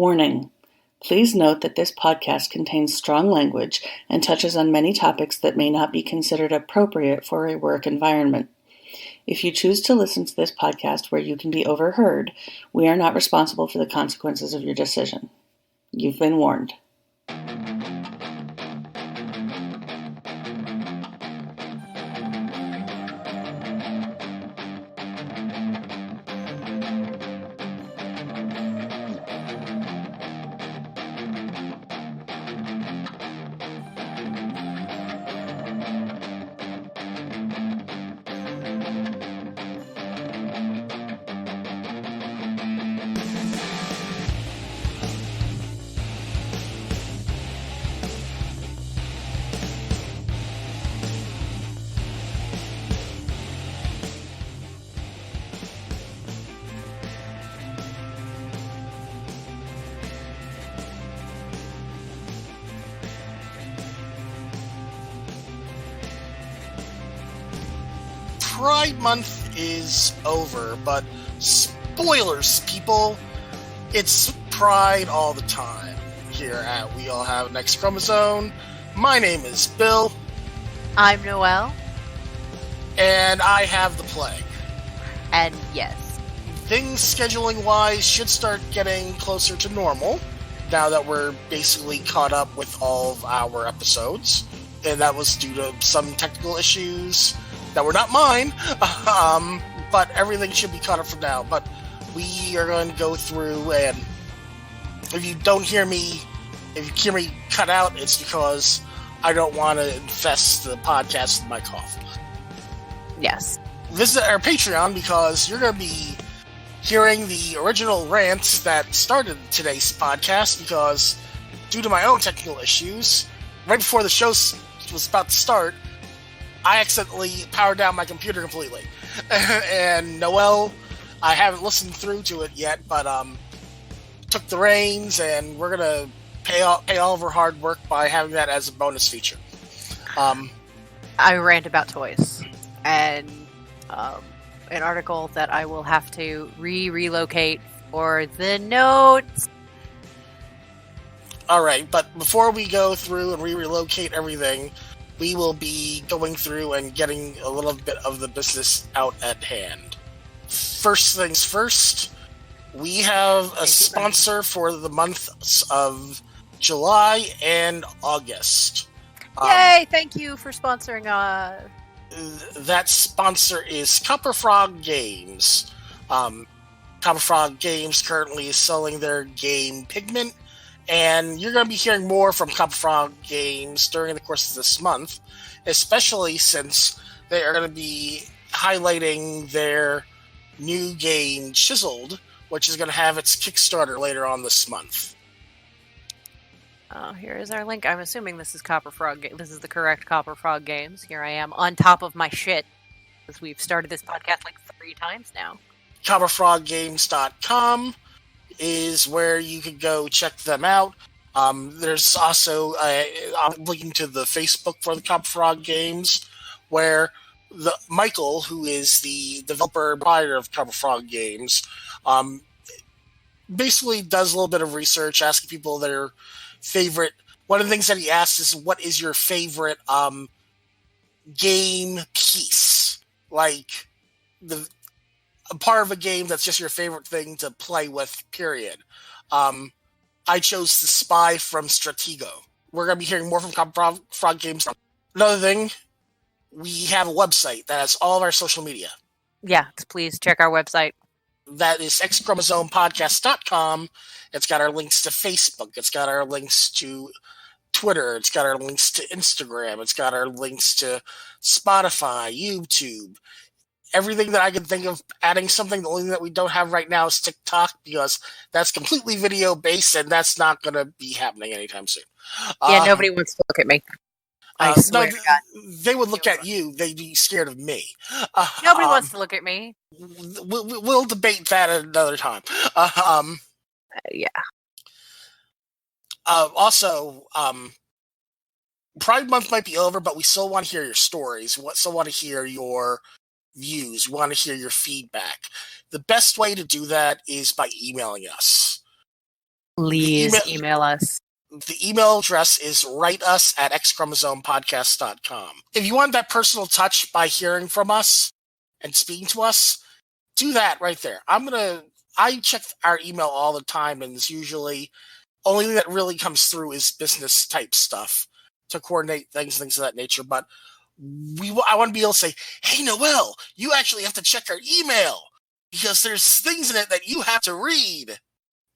Warning: Please note that this podcast contains strong language and touches on many topics that may not be considered appropriate for a work environment. If you choose to listen to this podcast where you can be overheard, we are not responsible for the consequences of your decision. You've been warned. Pride Month is over, but spoilers, people, it's Pride all the time here at We All Have an X-Chromosome. My name is Bill. I'm Noelle. And I have the plague. And yes. Things scheduling-wise should start getting closer to normal now that we're basically caught up with all of our episodes. And that was due to some technical issues that were not mine, but everything should be caught up from now. But we are going to go through, and if you hear me cut out, it's because I don't want to infest the podcast with my cough. Yes. Visit our Patreon because you're going to be hearing the original rants that started today's podcast, because due to my own technical issues, right before the show was about to start, I accidentally powered down my computer completely. And Noelle, I haven't listened through to it yet, but took the reins, and we're going to pay all of her hard work by having that as a bonus feature. I rant about toys, and an article that I will have to relocate for the notes. Alright, but before we go through and relocate everything, we will be going through and getting a little bit of the business out at hand. First things first, we have a sponsor for the months of July and August. Yay! Thank you for sponsoring. That sponsor is Copper Frog Games. Copper Frog Games currently is selling their game Pigment, and you're going to be hearing more from Copper Frog Games during the course of this month, especially since they are going to be highlighting their new game, Chiseled, which is going to have its Kickstarter later on this month. Here is our link. I'm assuming this is Copper Frog. This is the correct Copper Frog Games. Here I am on top of my shit, because we've started this podcast like 3 times now. CopperFrogGames.com is where you could go check them out. There's also I'm looking to the Facebook for the Copper Frog Games, where Michael, who is the developer and proprietor of Copper Frog Games, basically does a little bit of research, asking people their favorite. One of the things that he asks is, what is your favorite game piece? Like a part of a game that's just your favorite thing to play with, period. I chose The Spy from Stratego. We're going to be hearing more from Copper Frog Games. Another thing, we have a website that has all of our social media. Yeah, please check our website. That is xchromosomepodcast.com. It's got our links to Facebook. It's got our links to Twitter. It's got our links to Instagram. It's got our links to Spotify, YouTube. Everything that I can think of adding something. The only thing that we don't have right now is TikTok, because that's completely video-based, and that's not going to be happening anytime soon. Yeah, nobody wants to look at me. I swear to God. They would look at you. They'd be scared of me. Nobody wants to look at me. We'll debate that at another time. Yeah. Also, Pride Month might be over, but we still want to hear your stories. We still want to hear your views. We want to hear your feedback. The best way to do that is by emailing us. Please email us. The email address is writeus@xchromosomepodcast.com. If you want that personal touch by hearing from us and speaking to us, do that right there. I check our email all the time, and it's usually only thing that really comes through is business type stuff to coordinate things of that nature. But I want to be able to say, hey, Noelle, you actually have to check our email because there's things in it that you have to read.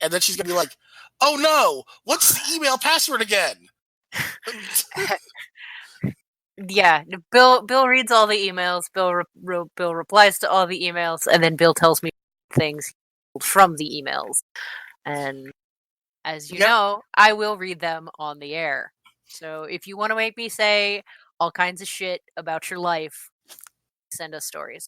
And then she's going to be like, oh no, what's the email password again? Yeah, Bill reads all the emails. Bill replies to all the emails, and then Bill tells me things from the emails. And as you know, I will read them on the air. So if you want to make me say all kinds of shit about your life, send us stories.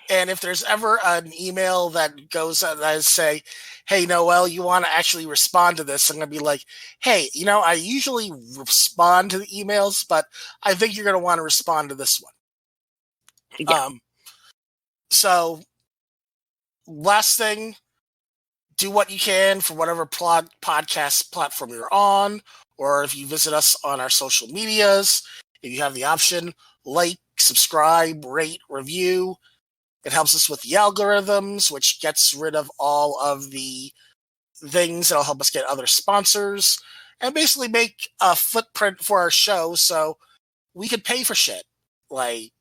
And if there's ever an email that goes that say, hey, Noelle, you want to actually respond to this, I'm going to be like, hey, I usually respond to the emails, but I think you're going to want to respond to this one. Yeah. So, last thing, do what you can for whatever podcast platform you're on, or if you visit us on our social medias, if you have the option, like, subscribe, rate, review. It helps us with the algorithms, which gets rid of all of the things that'll help us get other sponsors and basically make a footprint for our show so we could pay for shit like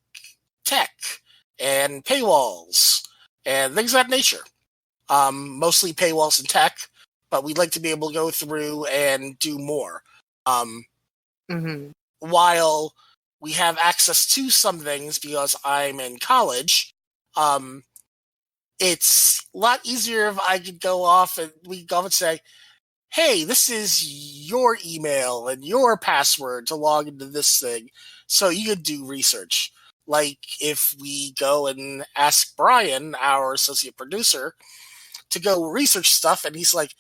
tech and paywalls and things of that nature. Mostly paywalls and tech, but we'd like to be able to go through and do more. While we have access to some things because I'm in college, it's a lot easier if I could go off and we go and say, hey, this is your email and your password to log into this thing. So you could do research. Like if we go and ask Brian, our associate producer, to go research stuff and he's like,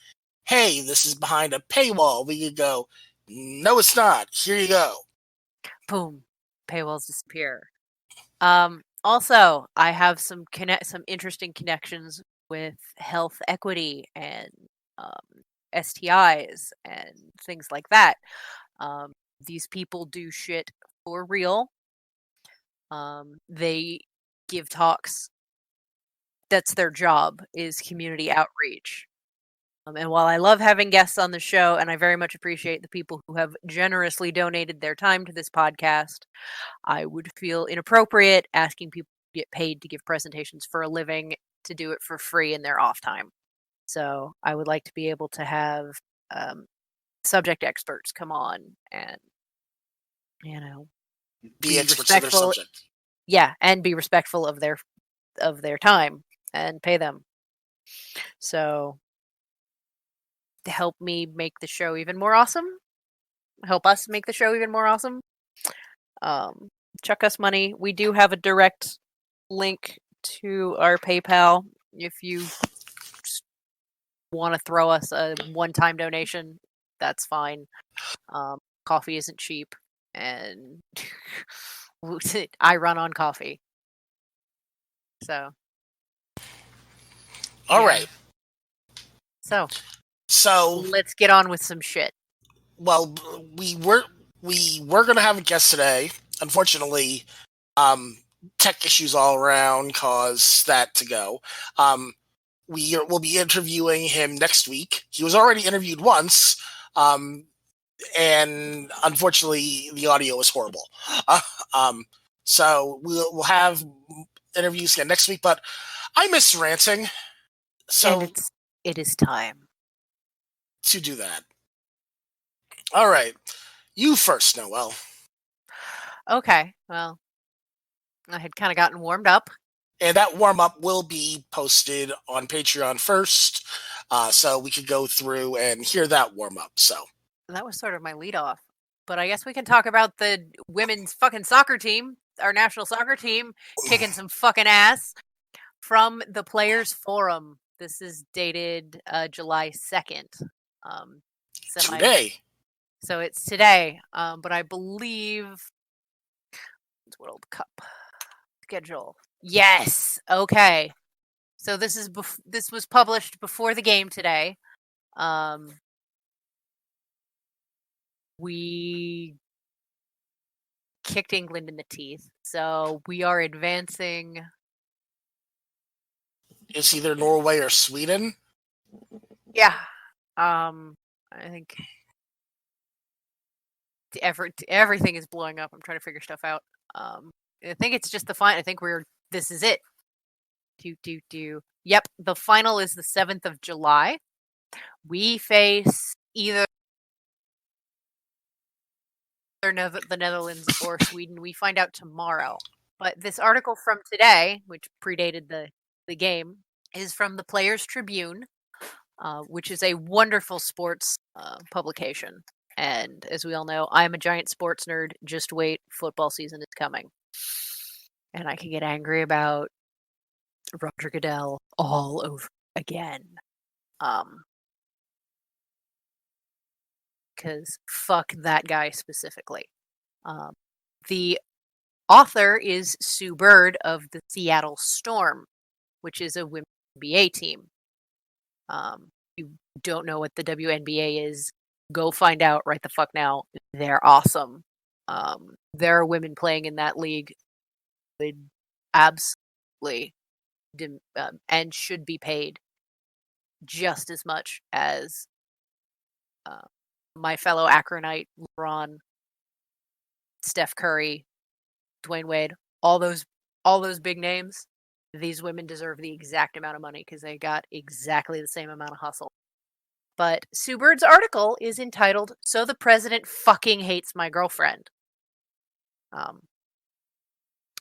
hey, this is behind a paywall. We could go, no, it's not. Here you go. Boom. Paywalls disappear. Also, I have some interesting connections with health equity and STIs and things like that. These people do shit for real. They give talks. That's their job, is community outreach. And while I love having guests on the show, and I very much appreciate the people who have generously donated their time to this podcast, I would feel inappropriate asking people to get paid to give presentations for a living to do it for free in their off time. So I would like to be able to have subject experts come on and, be experts in their subject. Yeah, and be respectful of their time and pay them. So to help me make the show even more awesome, help us make the show even more awesome, chuck us money. We do have a direct link to our PayPal if you want to throw us a one-time donation. That's fine. Coffee isn't cheap, and I run on coffee. So all right. So let's get on with some shit. Well, we were going to have a guest today. Unfortunately, tech issues all around caused that to go. We will be interviewing him next week. He was already interviewed once, and unfortunately, the audio was horrible. So we'll have interviews again next week. But I miss ranting, so and it is time to do that. All right. You first, Noelle. Okay. Well, I had kind of gotten warmed up. And that warm-up will be posted on Patreon first, so we could go through and hear that warm-up. So that was sort of my lead-off. But I guess we can talk about the women's fucking soccer team, our national soccer team, kicking some fucking ass from the Players Forum. This is dated July 2nd. Today. So it's today. But I believe it's World Cup schedule. Yes. Okay. So this was published before the game today. We kicked England in the teeth, so we are advancing. It's either Norway or Sweden. Yeah. I think everything is blowing up. I'm trying to figure stuff out. I think it's just the final. I think this is it. Yep, the final is the 7th of July. We face either the Netherlands or Sweden. We find out tomorrow. But this article from today, which predated the game, is from the Players Tribune, which is a wonderful sports publication. And as we all know, I'm a giant sports nerd. Just wait, football season is coming. And I can get angry about Roger Goodell all over again. Because fuck that guy specifically. The author is Sue Bird of the Seattle Storm, which is a women's NBA team. You don't know what the WNBA is, go find out right the fuck now. They're awesome. There are women playing in that league absolutely and should be paid just as much as my fellow Akronite, LeBron, Steph Curry, Dwayne Wade, all those big names. These women deserve the exact amount of money because they got exactly the same amount of hustle. But Sue Bird's article is entitled, "So the President Fucking Hates My Girlfriend."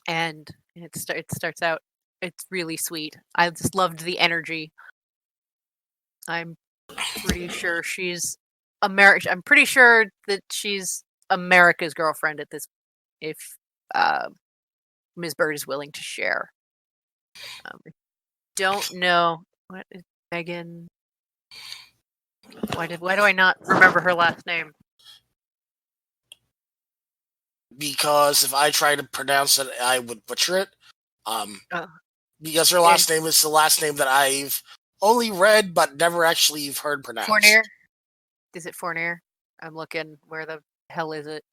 And it starts out, it's really sweet. I just loved the energy. I'm pretty sure she's I'm pretty sure that she's America's girlfriend at this, if Ms. Bird is willing to share. Don't know what is Megan. Why do I not remember her last name? Because if I try to pronounce it, I would butcher it. Because her last name is the last name that I've only read but never actually heard pronounced. Fournier? Is it Fournier? I'm looking. Where the hell is it?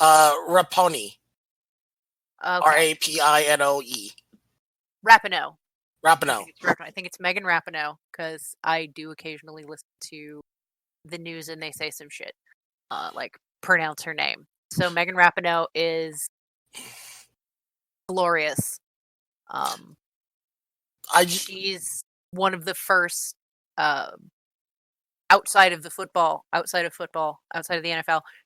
Rapinoe. Okay. Rapinoe. Rapinoe. I think it's Megan Rapinoe, because I do occasionally listen to the news and they say some shit. Like, pronounce her name. So Megan Rapinoe is glorious. She's one of the first outside of the NFL,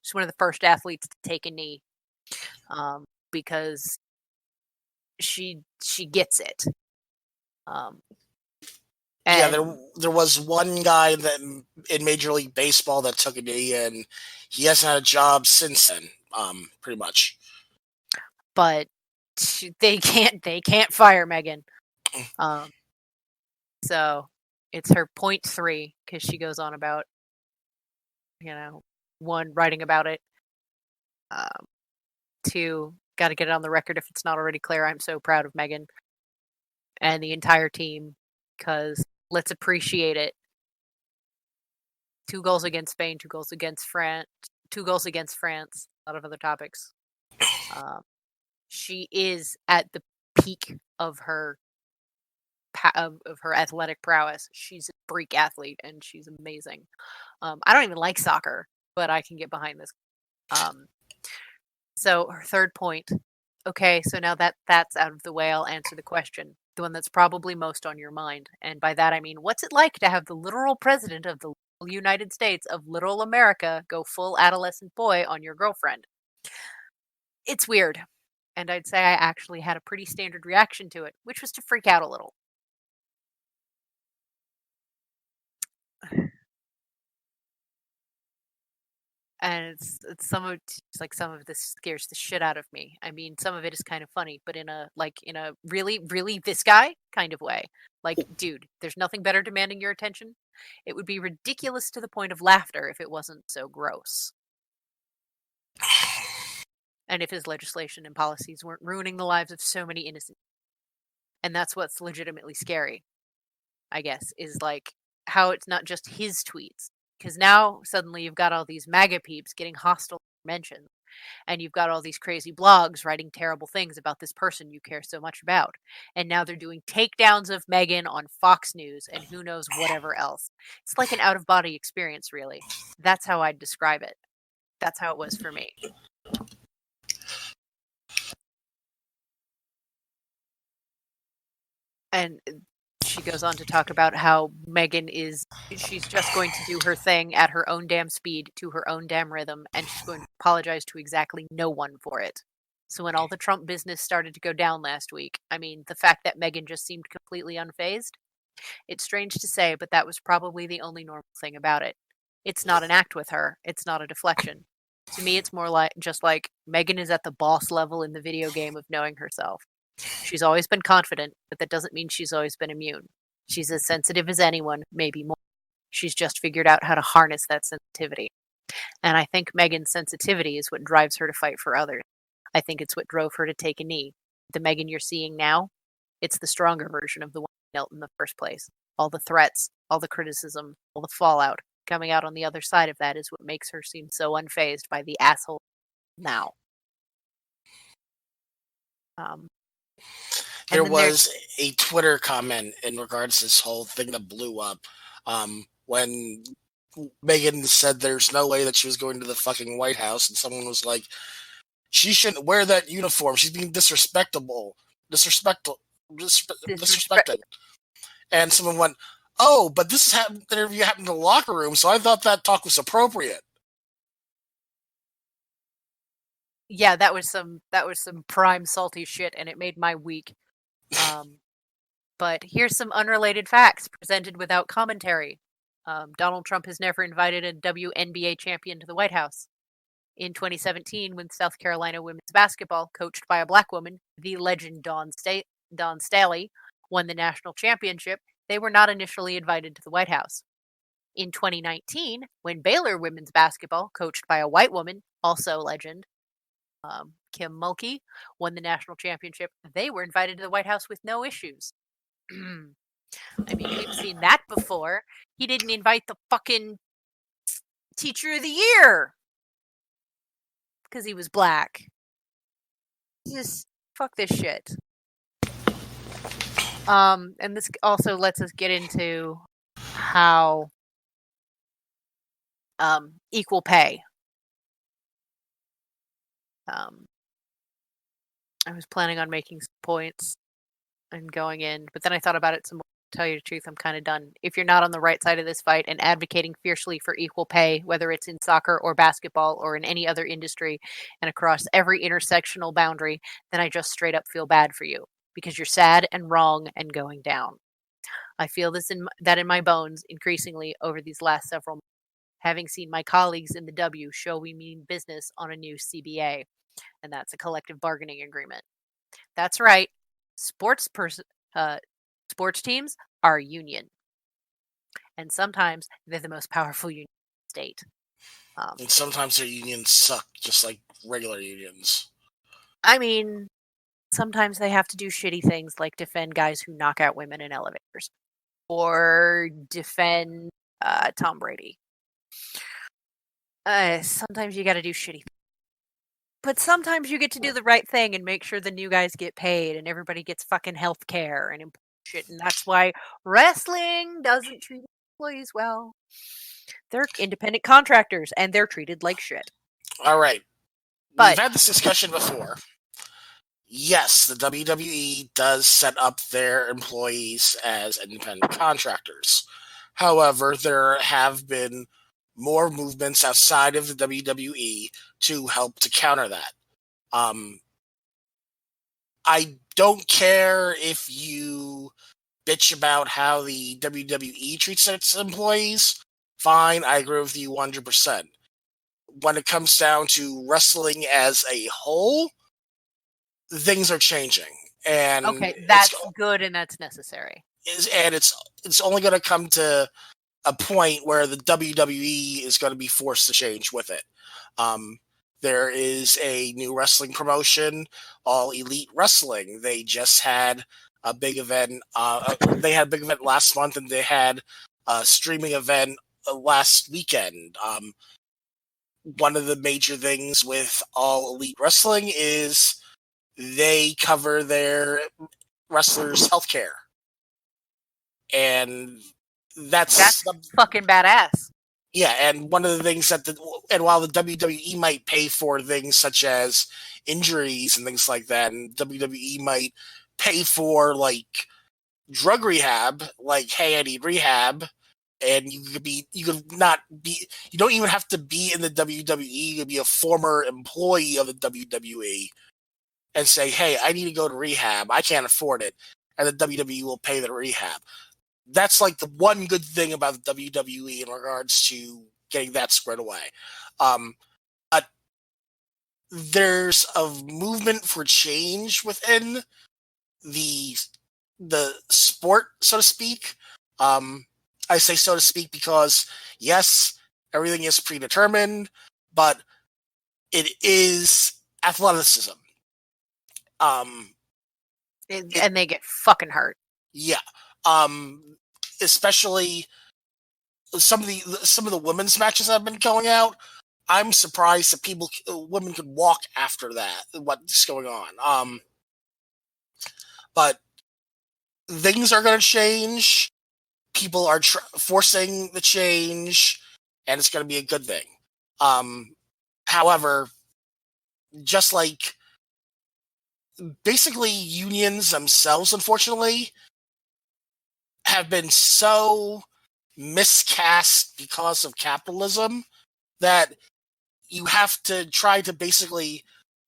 she's one of the first athletes to take a knee, because she gets it. There was one guy that in Major League Baseball that took a knee, and he hasn't had a job since then. Pretty much. But they can't fire Megan. So it's her 0.3 because she goes on about, one, writing about it. Two, got to get it on the record if it's not already clear. I'm so proud of Megan and the entire team, because let's appreciate it. 2 goals against Spain, 2 goals against France, 2 goals against France. A lot of other topics. She is at the peak of her athletic prowess. She's a freak athlete and she's amazing. I don't even like soccer, but I can get behind this. So her third point. Okay, so now that's out of the way, I'll answer the question. The one that's probably most on your mind. And by that I mean, what's it like to have the literal president of the United States of literal America go full adolescent boy on your girlfriend? It's weird. And I'd say I actually had a pretty standard reaction to it, which was to freak out a little. And it's some of this scares the shit out of me. I mean, some of it is kind of funny, but in a really, really this guy kind of way. Like, dude, there's nothing better demanding your attention. It would be ridiculous to the point of laughter if it wasn't so gross. And if his legislation and policies weren't ruining the lives of so many innocent. And that's what's legitimately scary. I guess, is like how it's not just his tweets. Because now suddenly you've got all these MAGA peeps getting hostile mentions, and you've got all these crazy blogs writing terrible things about this person you care so much about. And now they're doing takedowns of Meghan on Fox News and who knows whatever else. It's like an out-of-body experience, really. That's how I'd describe it. That's how it was for me. And she goes on to talk about how Meghan she's just going to do her thing at her own damn speed, to her own damn rhythm, and she's going to apologize to exactly no one for it. So when all the Trump business started to go down last week, I mean, the fact that Meghan just seemed completely unfazed, it's strange to say, but that was probably the only normal thing about it. It's not an act with her. It's not a deflection. To me, it's more like just like Meghan is at the boss level in the video game of knowing herself. She's always been confident, but that doesn't mean she's always been immune. She's as sensitive as anyone, maybe more. She's just figured out how to harness that sensitivity. And I think Meghan's sensitivity is what drives her to fight for others. I think it's what drove her to take a knee. The Meghan you're seeing now, it's the stronger version of the one who knelt in the first place. All the threats, all the criticism, all the fallout coming out on the other side of that is what makes her seem so unfazed by the asshole now. There was a Twitter comment in regards to this whole thing that blew up when Meghan said there's no way that she was going to the fucking White House, and someone was like, she shouldn't wear that uniform. She's being disrespected. And someone went, oh, but this interview happened in the locker room, so I thought that talk was appropriate. Yeah, that was some prime salty shit, and it made my week. But here's some unrelated facts presented without commentary. Donald Trump has never invited a WNBA champion to the White House. In 2017, when South Carolina women's basketball, coached by a black woman, the legend Dawn Staley, won the national championship, they were not initially invited to the White House. In 2019, when Baylor women's basketball, coached by a white woman, also legend, Kim Mulkey, won the national championship, they were invited to the White House with no issues. I mean, we've seen that before. He didn't invite the fucking teacher of the year because he was black. Just fuck this shit. And this also lets us get into how equal pay. I was planning on making some points and going in, but then I thought about it some more. To tell you the truth, I'm kind of done. If you're not on the right side of this fight and advocating fiercely for equal pay, whether it's in soccer or basketball or in any other industry and across every intersectional boundary, then I just straight up feel bad for you because you're sad and wrong and going down. I feel that in my bones increasingly over these last several months, having seen my colleagues in the W show we mean business on a new CBA, and that's a collective bargaining agreement. That's right. Sports teams are a union. And sometimes they're the most powerful union in the state. And sometimes their unions suck, just like regular unions. I mean, sometimes they have to do shitty things like defend guys who knock out women in elevators. Or defend Tom Brady. Sometimes you gotta do shitty things. But sometimes you get to do the right thing and make sure the new guys get paid and everybody gets fucking health care and shit. And that's why wrestling doesn't treat employees well. They're independent contractors and they're treated like shit. All right. We've had this discussion before. Yes, the WWE does set up their employees as independent contractors. However, there have been more movements outside of the WWE to help to counter that. I don't care if you bitch about how the WWE treats its employees. Fine, I agree with you 100%. When it comes down to wrestling as a whole, things are changing. And okay, that's good and that's necessary. And it's only going to come to a point where the WWE is going to be forced to change with it. There is a new wrestling promotion, All Elite Wrestling. They just had a big event. They had a big event last month, and they had a streaming event last weekend. One of the major things with All Elite Wrestling is they cover their wrestlers' healthcare, and that's fucking badass. Yeah, and one of the things and while the WWE might pay for things such as injuries and things like that, and WWE might pay for like drug rehab, like, hey, I need rehab, and you don't even have to be in the WWE. You could be a former employee of the WWE and say, hey, I need to go to rehab. I can't afford it, and the WWE will pay the rehab. That's like the one good thing about the WWE in regards to getting that squared away. But there's a movement for change within the sport, so to speak. I say so to speak because, yes, everything is predetermined, but it is athleticism. And they get fucking hurt. Yeah. Especially some of the women's matches that have been going out. I'm surprised that women could walk after that. What's going on? But things are going to change. People are forcing the change, and it's going to be a good thing. However, just like basically unions themselves, unfortunately, have been so miscast because of capitalism that you have to try to basically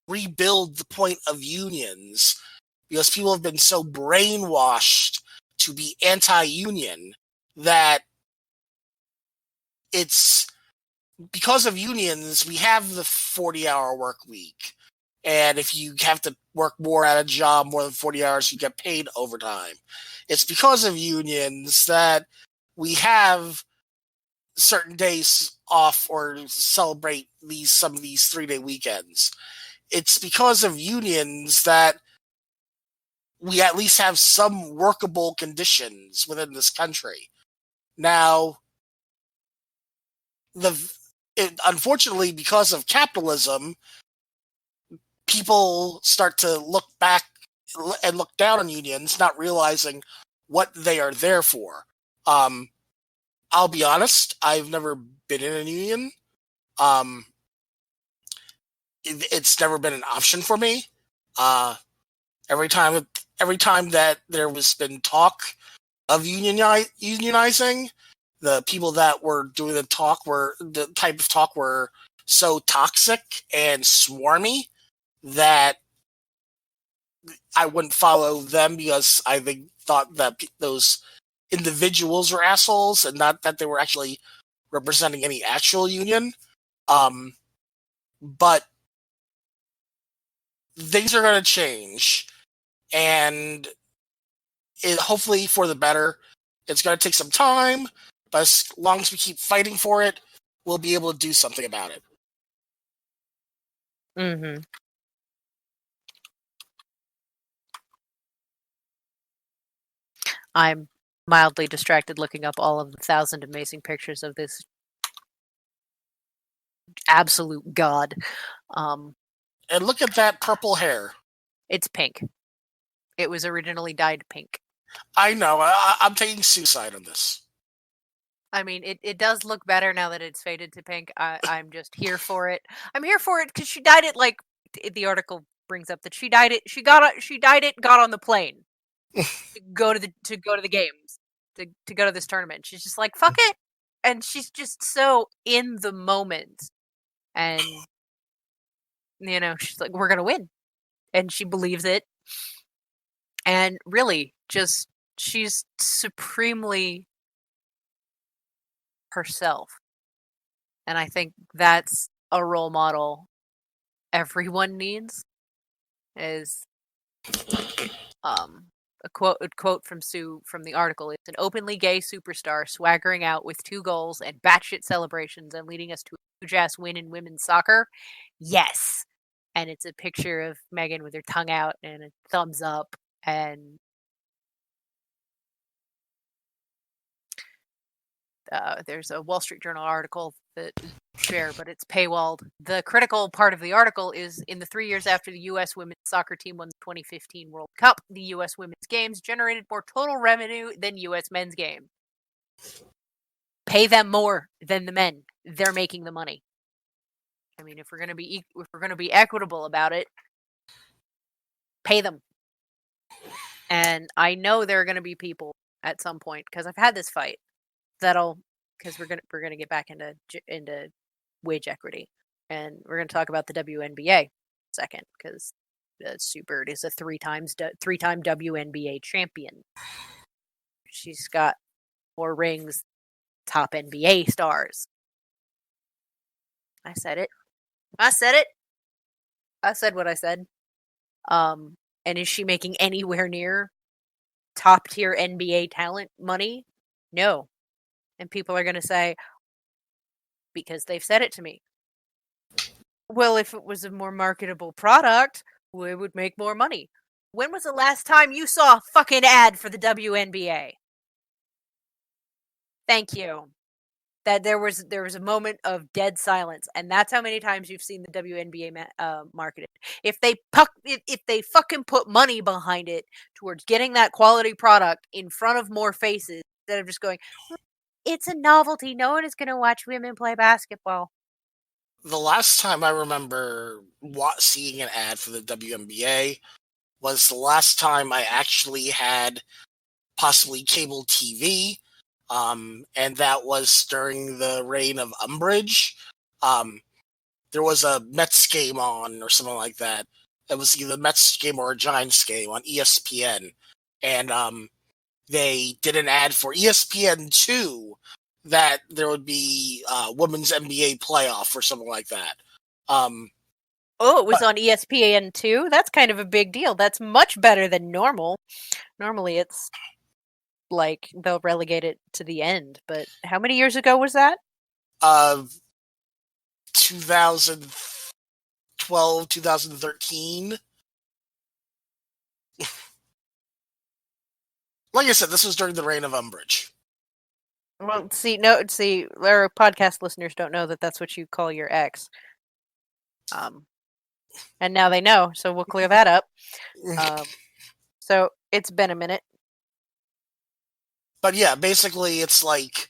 rebuild the point of unions because people have been so brainwashed to be anti-union that it's because of unions we have the 40-hour work week, and if you have to work more at a job more than 40 hours you get paid overtime. It's because of unions that we have certain days off or celebrate some of these 3-day weekends. It's because of unions that we at least have some workable conditions within this country. Now, unfortunately, because of capitalism, people start to look back and look down on unions, not realizing what they are there for. I'll be honest, I've never been in a union. It's never been an option for me. Every time that there was been talk of unionizing, the people that were doing the type of talk were so toxic and swarmy that I wouldn't follow them because I thought that those individuals were assholes and not that they were actually representing any actual union. But things are going to change, and hopefully for the better. It's going to take some time, but as long as we keep fighting for it, we'll be able to do something about it. Mm-hmm. I'm mildly distracted looking up all of the 1,000 amazing pictures of this absolute god. And look at that purple hair. It's pink. It was originally dyed pink. I know. I'm taking suicide on this. I mean, it does look better now that it's faded to pink. I'm just here for it. I'm here for it because she dyed it like the article brings up that she dyed it. She dyed it. Got on the plane to go to the games to go to this tournament. She's just like fuck it, and she's just so in the moment, and she's like we're gonna win, and she believes it, and really just she's supremely herself. And I think that's a role model everyone needs. Is a quote from Sue from the article. It's an openly gay superstar swaggering out with 2 goals and batshit celebrations and leading us to a huge-ass win in women's soccer. Yes. And it's a picture of Megan with her tongue out and a thumbs up, and there's a Wall Street Journal article that share, but it's paywalled. The critical part of the article is in the 3 years after the U.S. women's soccer team won the 2015 World Cup, the U.S. women's games generated more total revenue than U.S. men's games. Pay them more than the men. They're making the money. I mean, if we're gonna be equitable about it, pay them. And I know there are gonna be people at some point, because I've had this fight, because we're gonna get back into wage equity, and we're gonna talk about the WNBA second, because Sue Bird is a three-time WNBA champion. She's got more rings, top NBA stars. I said it. I said what I said. And is she making anywhere near top tier NBA talent money? No. And people are going to say, because they've said it to me, well, if it was a more marketable product, we would make more money. When was the last time you saw a fucking ad for the WNBA? Thank you. That there was a moment of dead silence, and that's how many times you've seen the WNBA marketed. If they fucking put money behind it towards getting that quality product in front of more faces, instead of just going, it's a novelty, no one is going to watch women play basketball. The last time I remember seeing an ad for the WNBA was the last time I actually had possibly cable TV. And that was during the reign of Umbridge. There was a Mets game on or something like that. It was either a Mets game or a Giants game on ESPN. And they did an ad for ESPN2 that there would be women's NBA playoff or something like that. It was on ESPN2? That's kind of a big deal. That's much better than normal. Normally it's like they'll relegate it to the end, but how many years ago was that? 2012, 2013. Like I said, this was during the reign of Umbridge. Well, see, our podcast listeners don't know that that's what you call your ex. And now they know, so we'll clear that up. So it's been a minute. But yeah, basically it's like,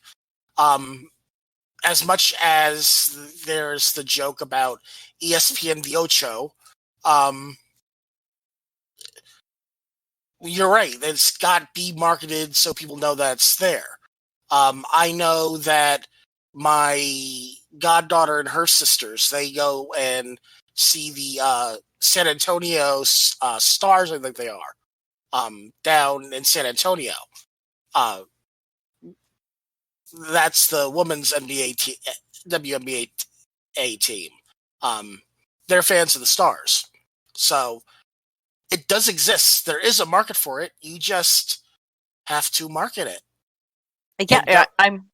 as much as there's the joke about ESPN the Ocho, you're right. It's got to be marketed so people know that it's there. I know that my goddaughter and her sisters, they go and see the San Antonio Stars, I think they are, down in San Antonio. That's the women's WNBA team. They're fans of the Stars. So it does exist. There is a market for it. You just have to market it. Yeah, I'm...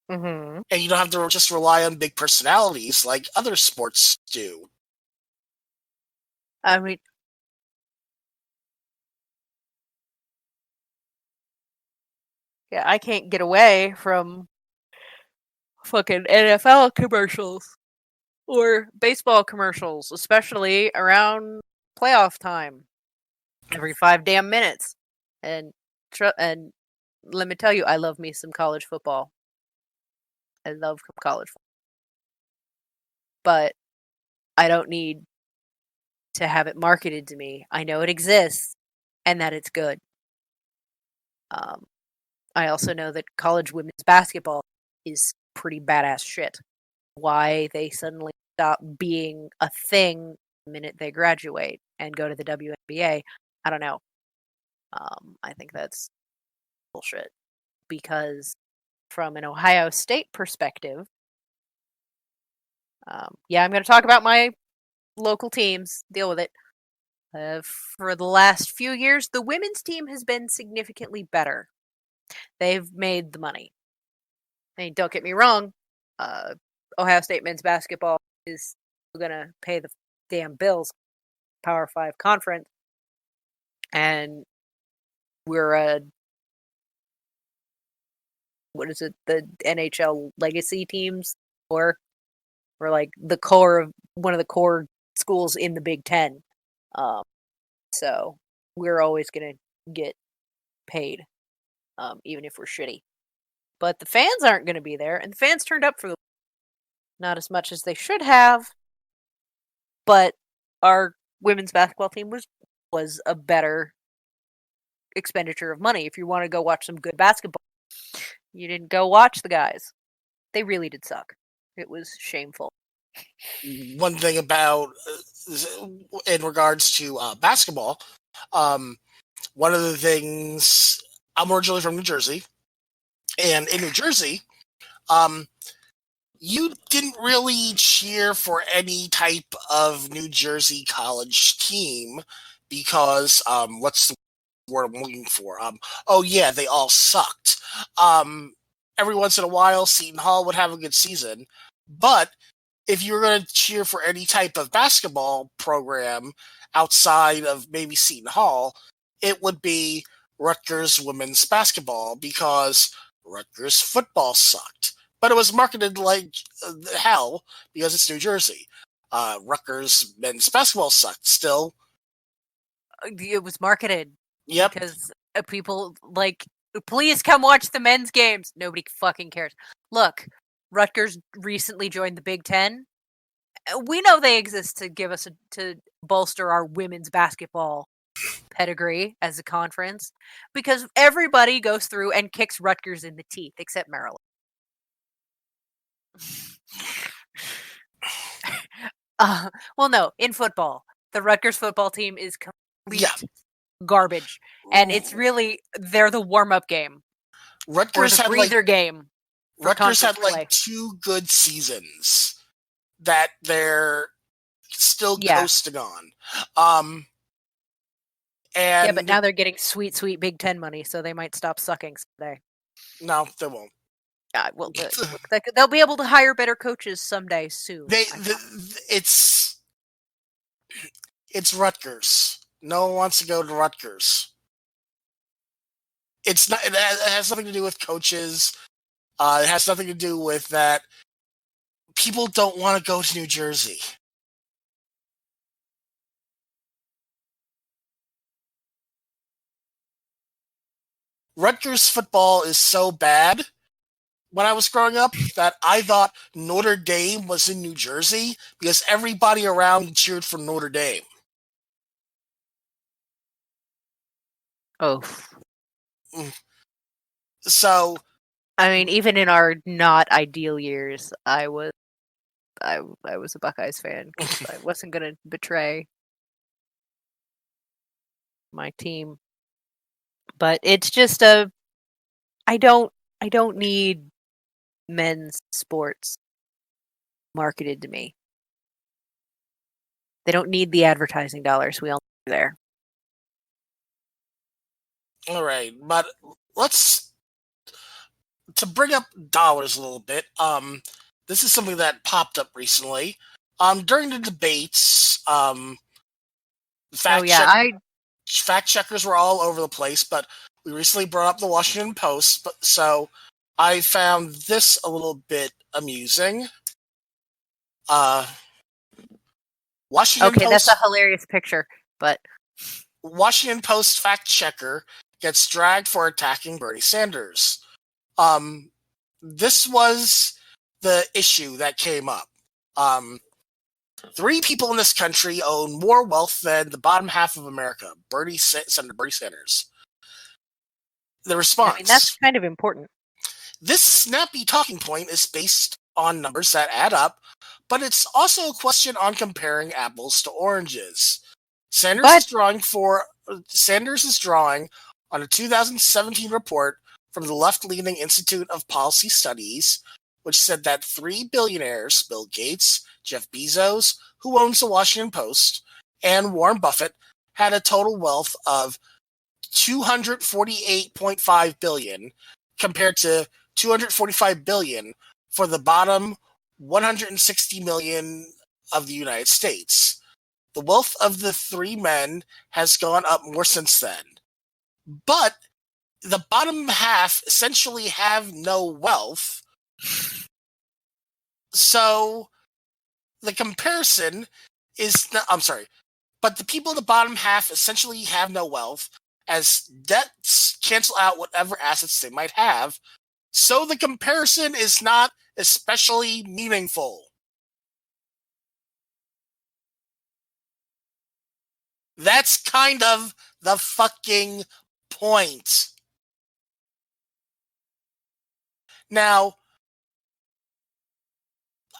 Mm-hmm. And you don't have to just rely on big personalities like other sports do. I mean... Yeah, I can't get away from fucking NFL commercials or baseball commercials, especially around playoff time. Every 5 damn minutes. And let me tell you, I love me some college football. I love college football. But I don't need to have it marketed to me. I know it exists and that it's good. I also know that college women's basketball is pretty badass shit. Why they suddenly stop being a thing the minute they graduate and go to the WNBA, I don't know. I think that's bullshit. Because from an Ohio State perspective, I'm going to talk about my local teams. Deal with it. For the last few years, the women's team has been significantly better. They've made the money. I mean, don't get me wrong. Ohio State men's basketball is going to pay the damn bills. Power 5 conference. And we're what is it, the NHL legacy teams, or like the core of one of the core schools in the Big Ten. So we're always gonna get paid, even if we're shitty. But the fans aren't gonna be there, and the fans turned up for the not as much as they should have. But our women's basketball team was a better expenditure of money. If you want to go watch some good basketball, you didn't go watch the guys. They really did suck. It was shameful. One thing about, in regards to basketball, one of the things, I'm originally from New Jersey, and in New Jersey, you didn't really cheer for any type of New Jersey college team because, what's the word I'm looking for? Oh yeah, they all sucked. Every once in a while, Seton Hall would have a good season, but if you were going to cheer for any type of basketball program outside of maybe Seton Hall, it would be Rutgers women's basketball because Rutgers football sucked. But it was marketed like hell because it's New Jersey. Rutgers men's basketball sucked still. It was marketed. Yep. Because people like, please come watch the men's games. Nobody fucking cares. Look, Rutgers recently joined the Big Ten. We know they exist to give us to bolster our women's basketball pedigree as a conference because everybody goes through and kicks Rutgers in the teeth except Maryland. Well, no, in football, the Rutgers football team is complete garbage, and it's really they're the warm-up game. Rutgers had breather game. Rutgers had like 2 good seasons that they're still coasting on. And but now they're getting sweet Big Ten money, so they might stop sucking someday. No, they won't. Well, they'll be able to hire better coaches someday soon. It's Rutgers. No one wants to go to Rutgers. It's not. It has nothing to do with coaches. It has nothing to do with that. People don't want to go to New Jersey. Rutgers football is so bad when I was growing up that I thought Notre Dame was in New Jersey because everybody around me cheered for Notre Dame. Oh. So, I mean, even in our not ideal years, I was a Buckeyes fan because I wasn't going to betray my team. But it's just I don't need men's sports marketed to me. They don't need the advertising dollars. We all know there. All right, but to bring up dollars a little bit, this is something that popped up recently. During the debates, fact checkers were all over the place, but we recently brought up the Washington Post, so I found this a little bit amusing. Washington Post, that's a hilarious picture, but Washington Post fact checker gets dragged for attacking Bernie Sanders. This was the issue that came up. 3 people in this country own more wealth than the bottom half of America. Senator Bernie Sanders. The response. I mean, that's kind of important. This snappy talking point is based on numbers that add up, but it's also a question on comparing apples to oranges. Sanders is drawing on a 2017 report from the left-leaning Institute of Policy Studies, which said that 3 billionaires, Bill Gates, Jeff Bezos, who owns the Washington Post, and Warren Buffett, had a total wealth of $248.5 billion compared to $245 billion for the bottom 160 million of the United States. The wealth of the 3 men has gone up more since then. But the bottom half essentially have no wealth. So the comparison is not, I'm sorry, but the people in the bottom half essentially have no wealth, as debts cancel out whatever assets they might have. So the comparison is not especially meaningful. That's kind of the fucking point. Now,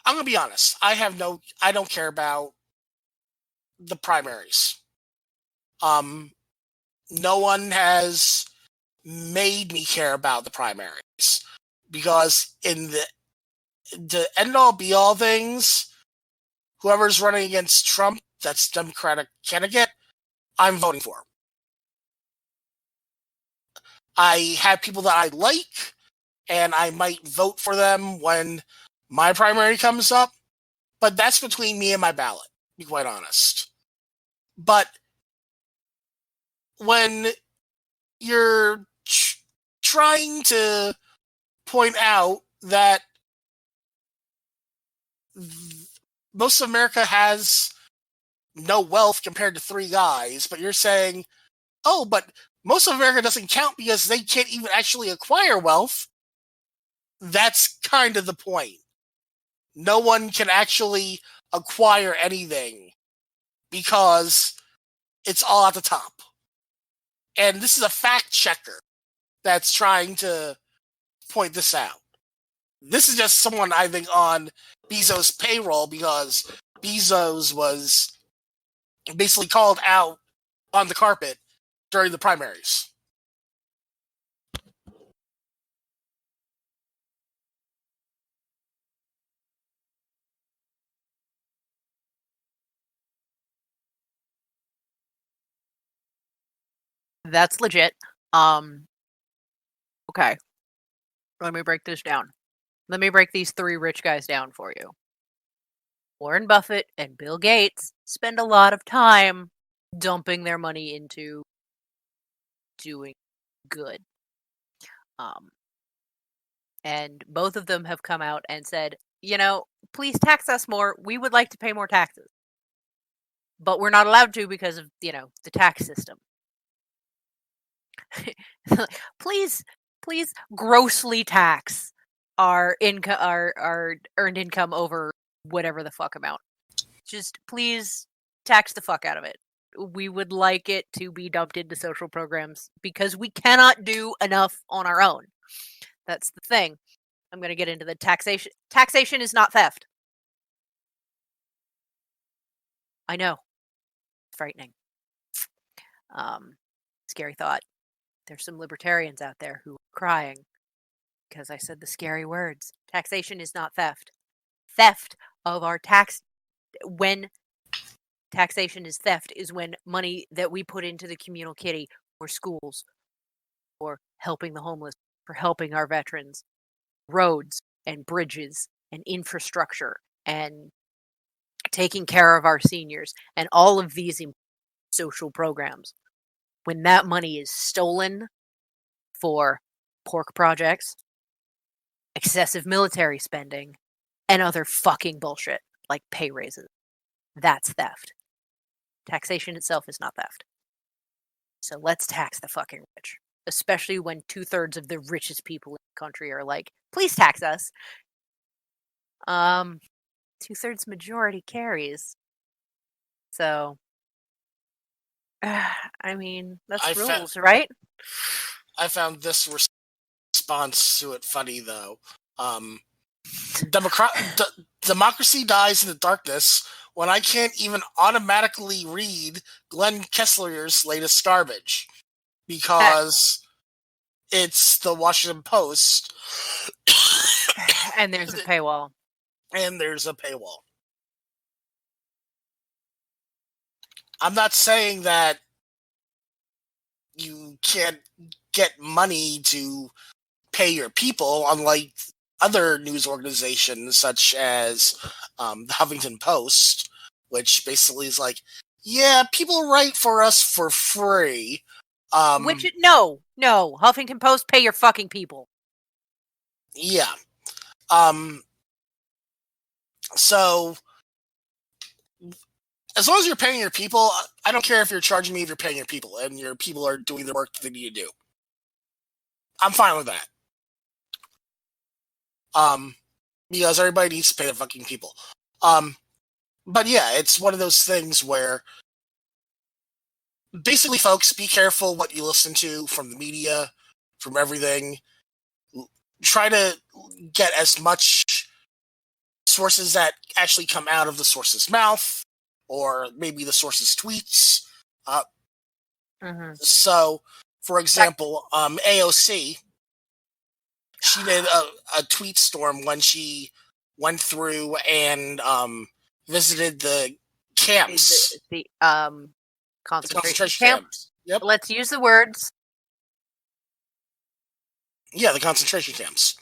I'm gonna be honest. I don't care about the primaries. No one has made me care about the primaries, because in the end all be all things, whoever's running against Trump, that's Democratic candidate, I'm voting for. I have people that I like, and I might vote for them when my primary comes up, but that's between me and my ballot, to be quite honest. But when you're trying to point out that most of America has no wealth compared to three guys, but you're saying, oh, but most of America doesn't count because they can't even actually acquire wealth, that's kind of the point. No one can actually acquire anything because it's all at the top. And this is a fact checker that's trying to point this out. This is just someone, I think, on Bezos' payroll, because Bezos was basically called out on the carpet during the primaries. That's legit. Okay. Let me break this down. Let me break these three rich guys down for you. Warren Buffett and Bill Gates spend a lot of time dumping their money into doing good. And both of them have come out and said, please tax us more. We would like to pay more taxes. But we're not allowed to because of, the tax system. please grossly tax our income, our earned income over whatever the fuck amount. Just please tax the fuck out of it. We would like it to be dumped into social programs because we cannot do enough on our own. That's the thing. I'm going to get into the taxation. Taxation is not theft. I know. Frightening. Scary thought. There's some libertarians out there who are crying because I said the scary words. Taxation is not theft. Theft of our tax. When taxation is theft is when money that we put into the communal kitty for schools, for helping the homeless, for helping our veterans, roads and bridges and infrastructure and taking care of our seniors and all of these social programs. When that money is stolen for pork projects, excessive military spending, and other fucking bullshit like pay raises, that's theft. Taxation itself is not theft. So let's tax the fucking rich, especially when 2/3 of the richest people in the country are like, please tax us. 2/3 majority carries. So, I mean, that's rules, right? I found this response to it funny, though. Democracy dies in the darkness when I can't even automatically read Glenn Kessler's latest garbage because it's the Washington Post. And there's a paywall. I'm not saying that you can't get money to pay your people, unlike other news organizations such as the Huffington Post, which basically is like, yeah, people write for us for free. Which, no, No, Huffington Post, pay your fucking people. Yeah. So, as long as you're paying your people, I don't care if you're charging me if you're paying your people and your people are doing the work they need to do. I'm fine with that. Because everybody needs to pay the fucking people. But yeah, it's one of those things where basically, folks, be careful what you listen to from the media, from everything. Try to get as much sources that actually come out of the source's mouth, or maybe the source's tweets. So, for example, AOC, she did a tweet storm when she went through and visited the camps. The concentration camp. camps. Yep. Let's use the words. Yeah, the concentration camps.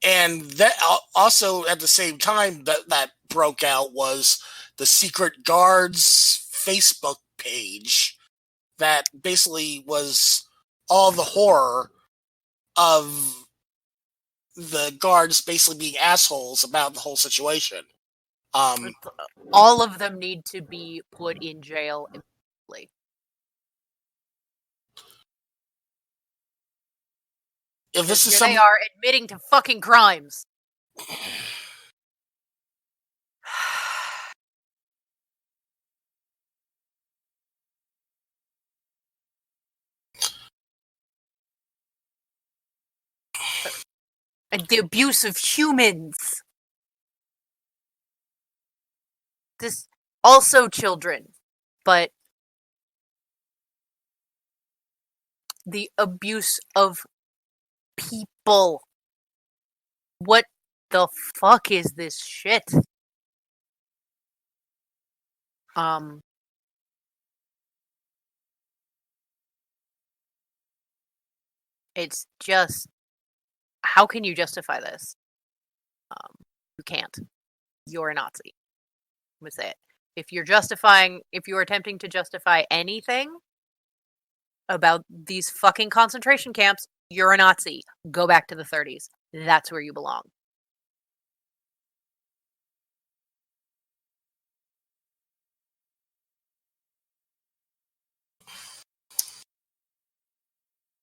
And that also at the same time that broke out was the Secret Guards Facebook page that basically was all the horror of the guards basically being assholes about the whole situation. All of them need to be put in jail immediately. If this is they are admitting to fucking crimes. And the abuse of humans. This also children, but the abuse of people. What the fuck is this shit? It's just, how can you justify this? You can't. You're a Nazi. I'm gonna say it. If you're attempting to justify anything about these fucking concentration camps, you're a Nazi. Go back to the 30s. That's where you belong.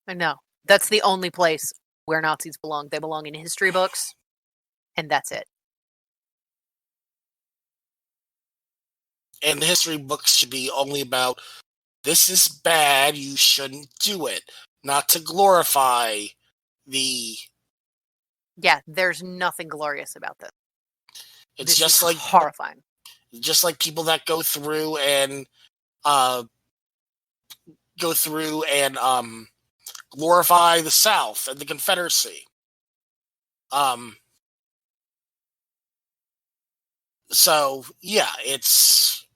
I know. That's the only place where Nazis belong. They belong in history books, and that's it. And the history books should be only about, this is bad, you shouldn't do it. Not to glorify the... Yeah, there's nothing glorious about this. It's just like... horrifying. Just like people that go through and glorify the South and the Confederacy. So, yeah, it's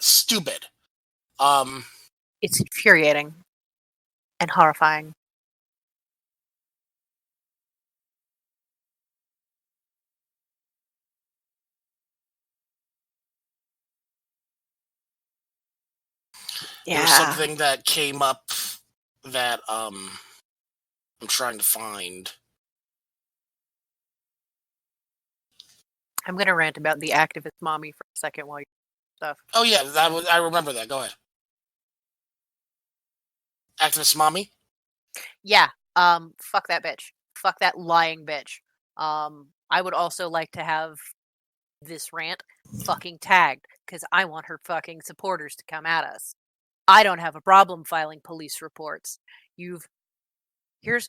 stupid. It's infuriating and horrifying. Yeah. There's something that came up that I'm trying to find. I'm gonna rant about the activist mommy for a second while you stuff. Oh yeah, I remember that. Go ahead. Activist mommy? Yeah. Fuck that bitch. Fuck that lying bitch. I would also like to have this rant fucking tagged, because I want her fucking supporters to come at us. I don't have a problem filing police reports. Here's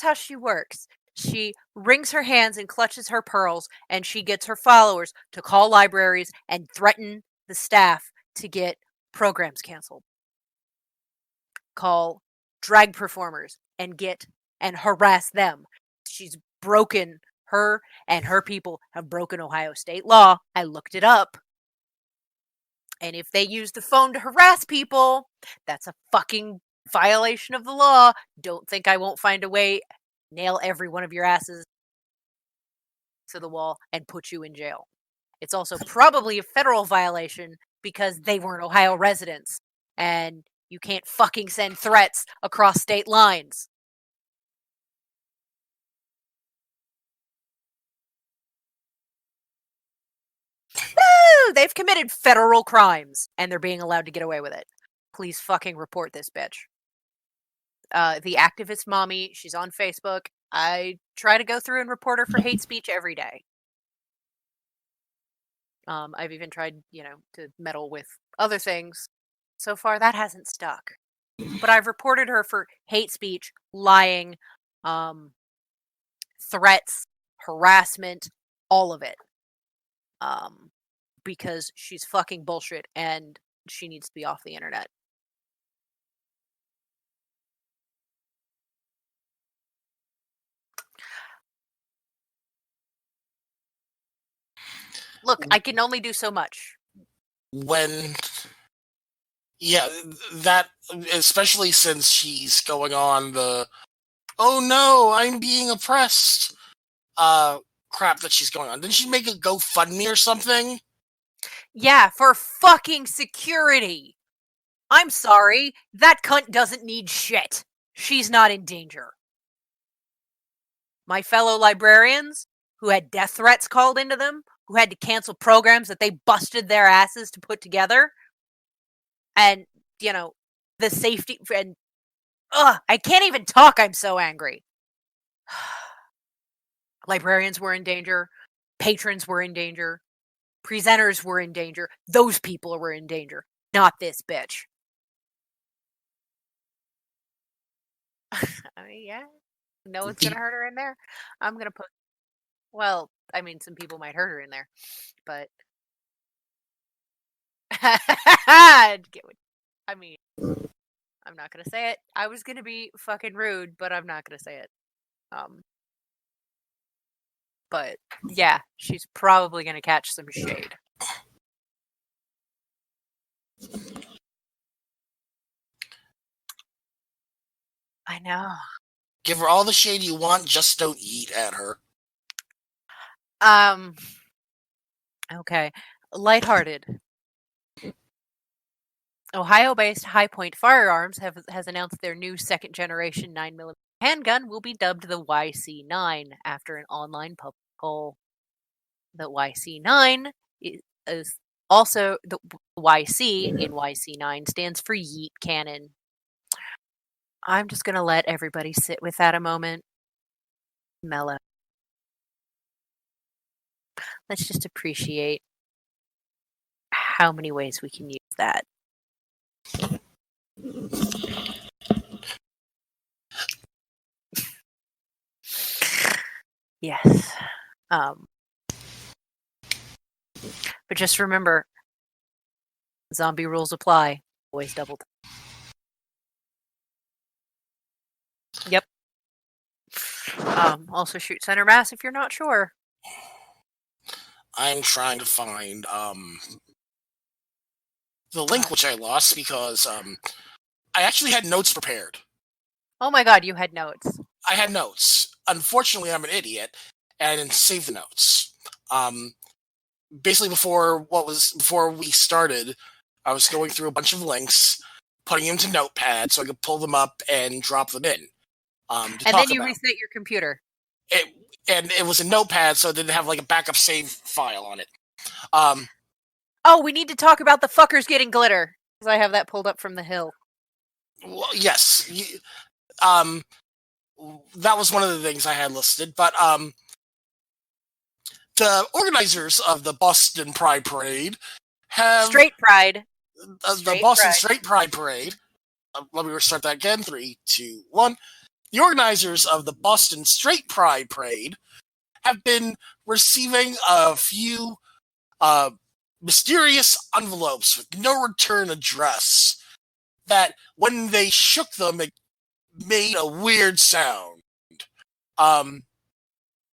how she works. She wrings her hands and clutches her pearls, and she gets her followers to call libraries and threaten the staff to get programs canceled. Call drag performers and harass them. She's broken, her and her people have broken Ohio state law. I looked it up. And if they use the phone to harass people, that's a fucking violation of the law. Don't think I won't find a way, nail every one of your asses to the wall and put you in jail. It's also probably a federal violation because they weren't Ohio residents. And you can't fucking send threats across state lines. Woo! They've committed federal crimes, and they're being allowed to get away with it. Please fucking report this bitch. The activist mommy, she's on Facebook. I try to go through and report her for hate speech every day. I've even tried, to meddle with other things. So far, that hasn't stuck. But I've reported her for hate speech, lying, threats, harassment, all of it. Because she's fucking bullshit and she needs to be off the internet. Look, I can only do so much. That, especially since she's going on the, oh no, I'm being oppressed, crap that she's going on. Didn't she make a GoFundMe or something? Yeah, for fucking security. I'm sorry, that cunt doesn't need shit. She's not in danger. My fellow librarians, who had death threats called into them, who had to cancel programs that they busted their asses to put together, and, the safety, and, I can't even talk, I'm so angry. Librarians were in danger, patrons were in danger, presenters were in danger, those people were in danger, not this bitch. I mean, yeah, no one's gonna hurt her in there. I'm gonna put, well, I mean, some people might hurt her in there, but I mean, I'm not gonna say it. I was gonna be fucking rude, but I'm not gonna say it. But yeah, she's probably gonna catch some shade. I know. Give her all the shade you want, just don't eat at her. Okay. Lighthearted. Ohio-based High Point Firearms has announced their new second-generation 9mm handgun will be dubbed the YC9 after an online public poll. The YC9 is also the YC in YC9 stands for Yeet Cannon. I'm just going to let everybody sit with that a moment. Mellow. Let's just appreciate how many ways we can use that. Yes. But just remember, zombie rules apply. Always double. Yep. Also shoot center mass if you're not sure. I'm trying to find the link which I lost because I actually had notes prepared. Oh my god, you had notes. I had notes. Unfortunately, I'm an idiot and I didn't save the notes. Basically before we started, I was going through a bunch of links, putting them to Notepad so I could pull them up and drop them in. And then you reset your computer. It was a Notepad, so it didn't have like a backup save file on it. Oh, we need to talk about the fuckers getting glitter, because I have that pulled up from the hill. Well, yes. That was one of the things I had listed, but the organizers of the Boston Pride Parade have... Straight Pride. The Boston Straight Pride Parade. Let me restart that again. 3, 2, 1. The organizers of the Boston Straight Pride Parade have been receiving a few mysterious envelopes with no return address that, when they shook them, it made a weird sound.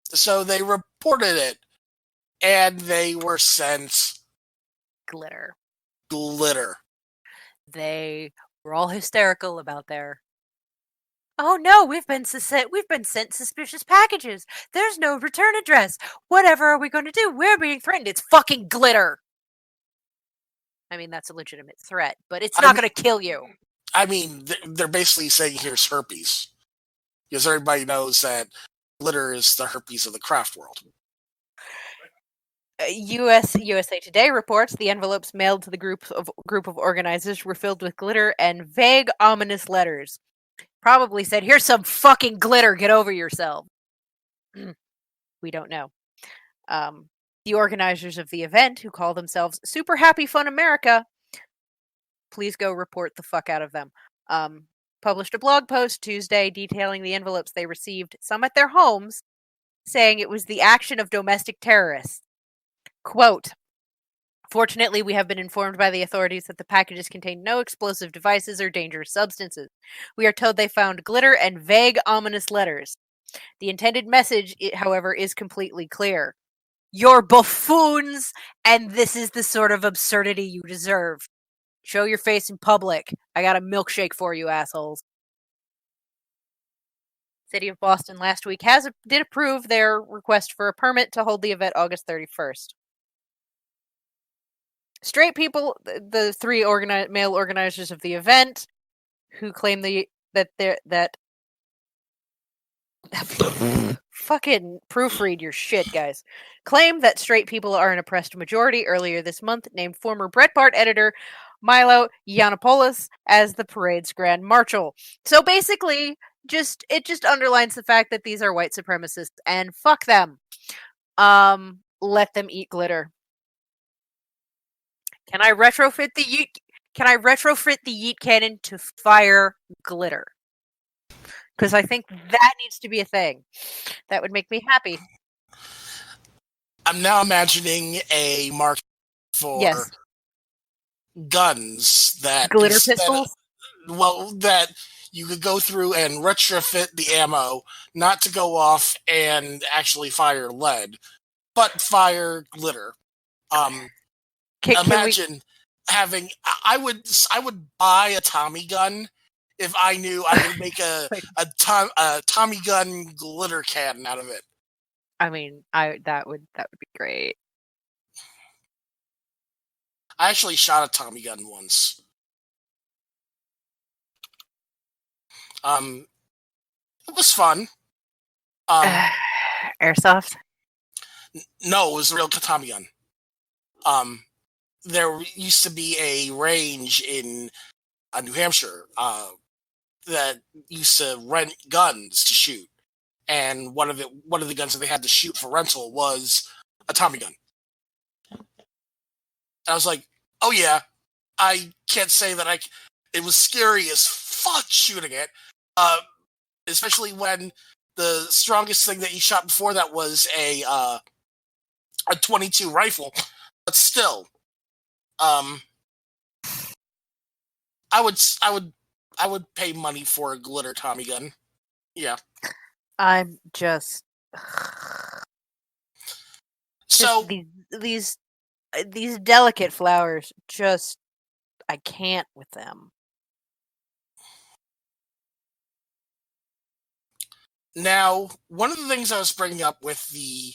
So they reported it, and they were sent glitter. They were all hysterical about their, oh no, we've been sent suspicious packages. There's no return address. Whatever are we going to do? We're being threatened. It's fucking glitter. I mean, that's a legitimate threat, but it's not going to kill you. I mean, they're basically saying here's herpes. Because everybody knows that glitter is the herpes of the craft world. USA Today reports the envelopes mailed to the group of organizers were filled with glitter and vague, ominous letters. Probably said, "Here's some fucking glitter. Get over yourself." We don't know. The organizers of the event, who call themselves Super Happy Fun America, please go report the fuck out of them, published a blog post Tuesday detailing the envelopes they received, some at their homes, saying it was the action of domestic terrorists. Quote, "Fortunately, we have been informed by the authorities that the packages contain no explosive devices or dangerous substances. We are told they found glitter and vague, ominous letters. The intended message, however, is completely clear. You're buffoons, and this is the sort of absurdity you deserve. Show your face in public. I got a milkshake for you, assholes." City of Boston last week did approve their request for a permit to hold the event August 31st. Straight people, the three male organizers of the event, who claim that fucking proofread your shit, guys. Claim that straight people are an oppressed majority. Earlier this month, named former Breitbart editor Milo Yiannopoulos as the parade's grand marshal. So basically, it just underlines the fact that these are white supremacists, and fuck them. Let them eat glitter. Can I retrofit the yeet cannon to fire glitter? Because I think that needs to be a thing. That would make me happy. I'm now imagining a market for guns that glitter pistols. That you could go through and retrofit the ammo, not to go off and actually fire lead, but fire glitter. Imagine having. I would buy a Tommy gun if I knew I could make a Tommy gun glitter cannon out of it. I mean, that would be great. I actually shot a Tommy gun once. It was fun. Airsoft? No, it was a real Tommy gun. There used to be a range in New Hampshire that used to rent guns to shoot, and one of the guns that they had to shoot for rental was a Tommy gun. And I was like, "Oh yeah, I can't say that it was scary as fuck shooting it, especially when the strongest thing that you shot before that was a 22 rifle, but still." I would pay money for a glitter Tommy gun. Yeah. I'm just so these delicate flowers. Just I can't with them. Now, one of the things I was bringing up with the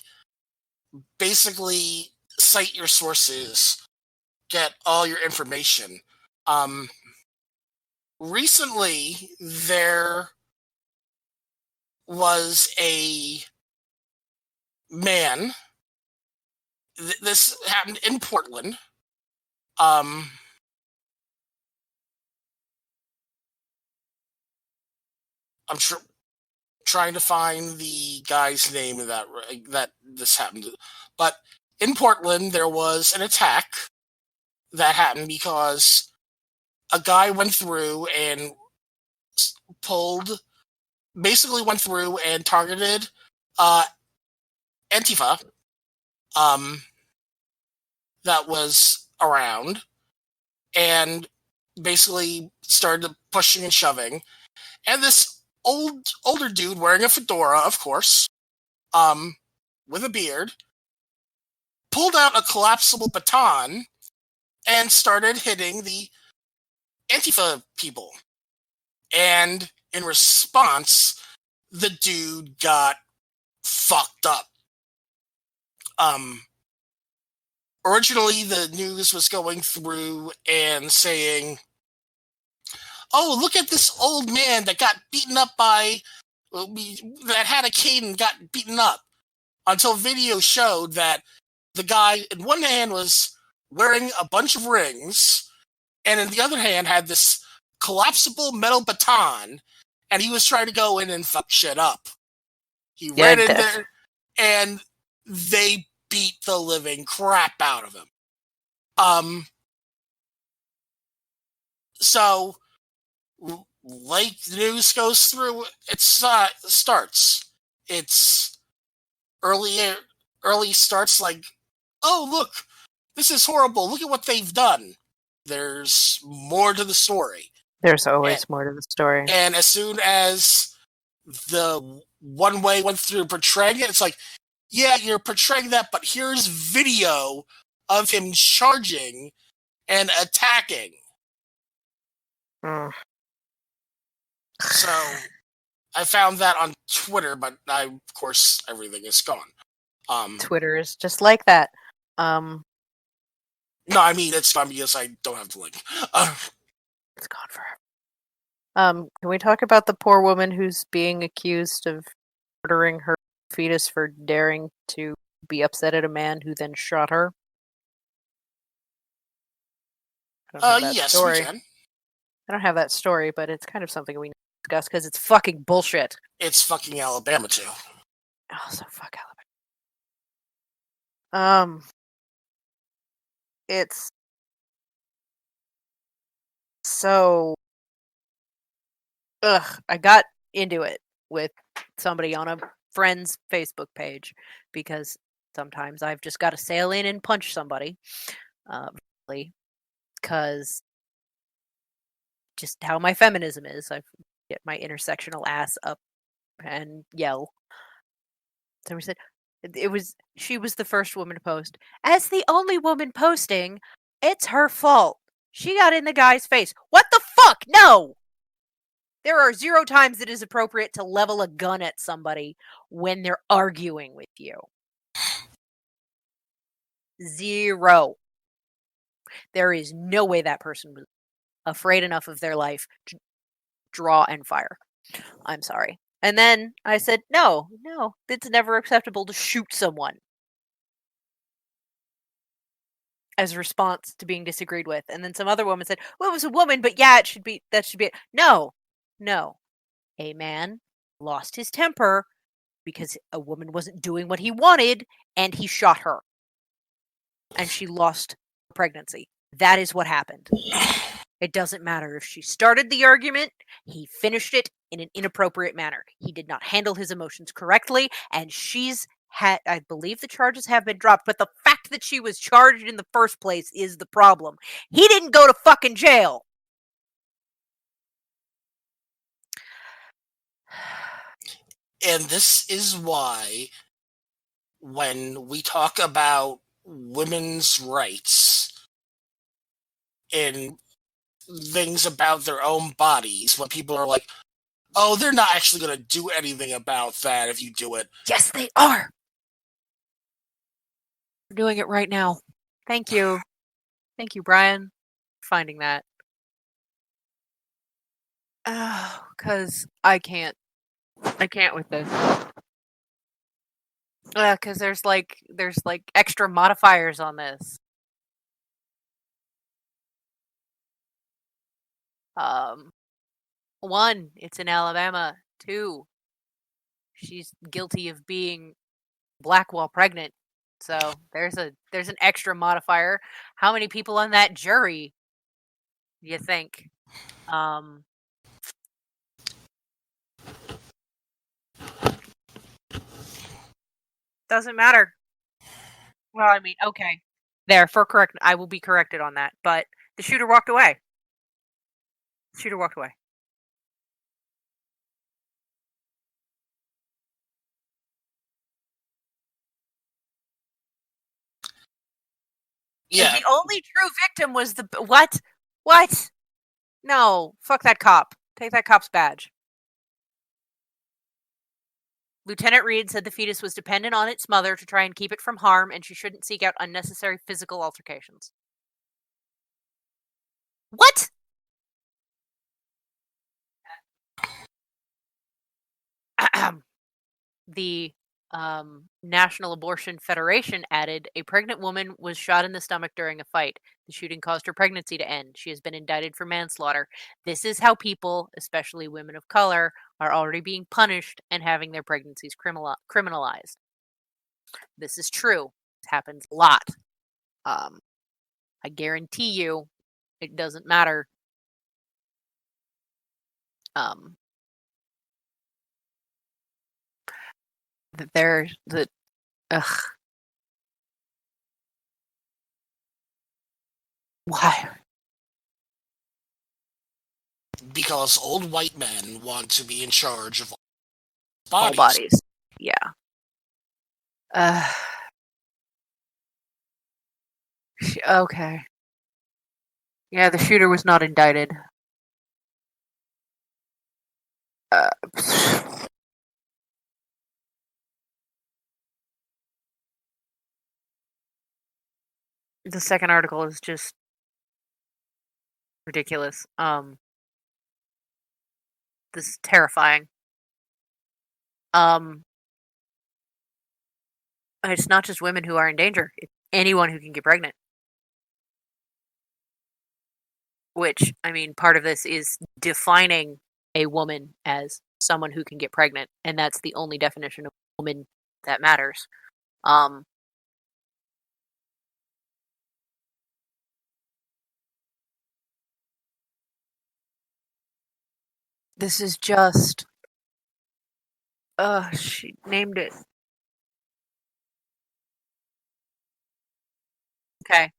basically cite your sources, get all your information. Recently, there was a man. This happened in Portland. I'm trying to find the guy's name of that this happened to. But in Portland, there was an attack that happened because a guy went through and targeted Antifa that was around, and basically started pushing and shoving. And this older dude wearing a fedora, of course, with a beard, pulled out a collapsible baton and started hitting the Antifa people. And in response, the dude got fucked up. originally the news was going through and saying, oh, look at this old man that got beaten up that had a cane and got beaten up. Until video showed that the guy in one hand was wearing a bunch of rings, and in the other hand had this collapsible metal baton, and he was trying to go in and fuck shit up. He ran in there, and they beat the living crap out of him. So, like the news goes through, it starts. It's early starts like, oh, look, this is horrible. Look at what they've done. There's more to the story. There's always more to the story. And as soon as the one way went through portraying it, it's like, yeah, you're portraying that, but here's video of him charging and attacking. So I found that on Twitter, but of course everything is gone. Twitter is just like that. No, I mean it's gone because I don't have the link. It's gone forever. Can we talk about the poor woman who's being accused of murdering her fetus for daring to be upset at a man who then shot her? Yes, story. we can. I don't have that story, but it's kind of something we need to discuss because it's fucking bullshit. It's fucking Alabama too. Oh, so fuck Alabama. It's so. I got into it with somebody on a friend's Facebook page because sometimes I've just got to sail in and punch somebody. Because just how my feminism is. I get my intersectional ass up and yell. Somebody said she was the first woman to post. As the only woman posting, it's her fault. She got in the guy's face. What the fuck? No! There are 0 times it is appropriate to level a gun at somebody when they're arguing with you. 0. There is no way that person was afraid enough of their life to draw and fire. I'm sorry. And then I said, no, it's never acceptable to shoot someone as a response to being disagreed with. And then some other woman said, well, it was a woman, but yeah, that should be it. No. A man lost his temper because a woman wasn't doing what he wanted, and he shot her. And she lost her pregnancy. That is what happened. It doesn't matter if she started the argument, he finished it in an inappropriate manner. He did not handle his emotions correctly, and I believe the charges have been dropped, but the fact that she was charged in the first place is the problem. He didn't go to fucking jail. And this is why when we talk about women's rights and things about their own bodies, when people are like, oh, they're not actually going to do anything about that if you do it. Yes, they are. We're doing it right now. Thank you. Thank you, Brian, for finding that. Because I can't with this. Because there's extra modifiers on this. 1, it's in Alabama. 2, she's guilty of being black while pregnant. So there's an extra modifier. How many people on that jury do you think? Doesn't matter. Well, I mean, okay. I will be corrected on that. But the shooter walked away. Yeah. And the only true victim was the... What? What? No. Fuck that cop. Take that cop's badge. Lieutenant Reed said the fetus was dependent on its mother to try and keep it from harm, and she shouldn't seek out unnecessary physical altercations. What? The National Abortion Federation added, a pregnant woman was shot in the stomach during a fight. The shooting caused her pregnancy to end. She has been indicted for manslaughter. This is how people, especially women of color, are already being punished and having their pregnancies criminalized. This is true. It happens a lot. I guarantee you it doesn't matter. That there's the ugh. Why? Because old white men want to be in charge of All bodies. Yeah. Okay. Yeah, the shooter was not indicted. The second article is just ridiculous. This is terrifying. It's not just women who are in danger. It's anyone who can get pregnant. Which, I mean, part of this is defining a woman as someone who can get pregnant, and that's the only definition of woman that matters. This is just... she named it. Okay.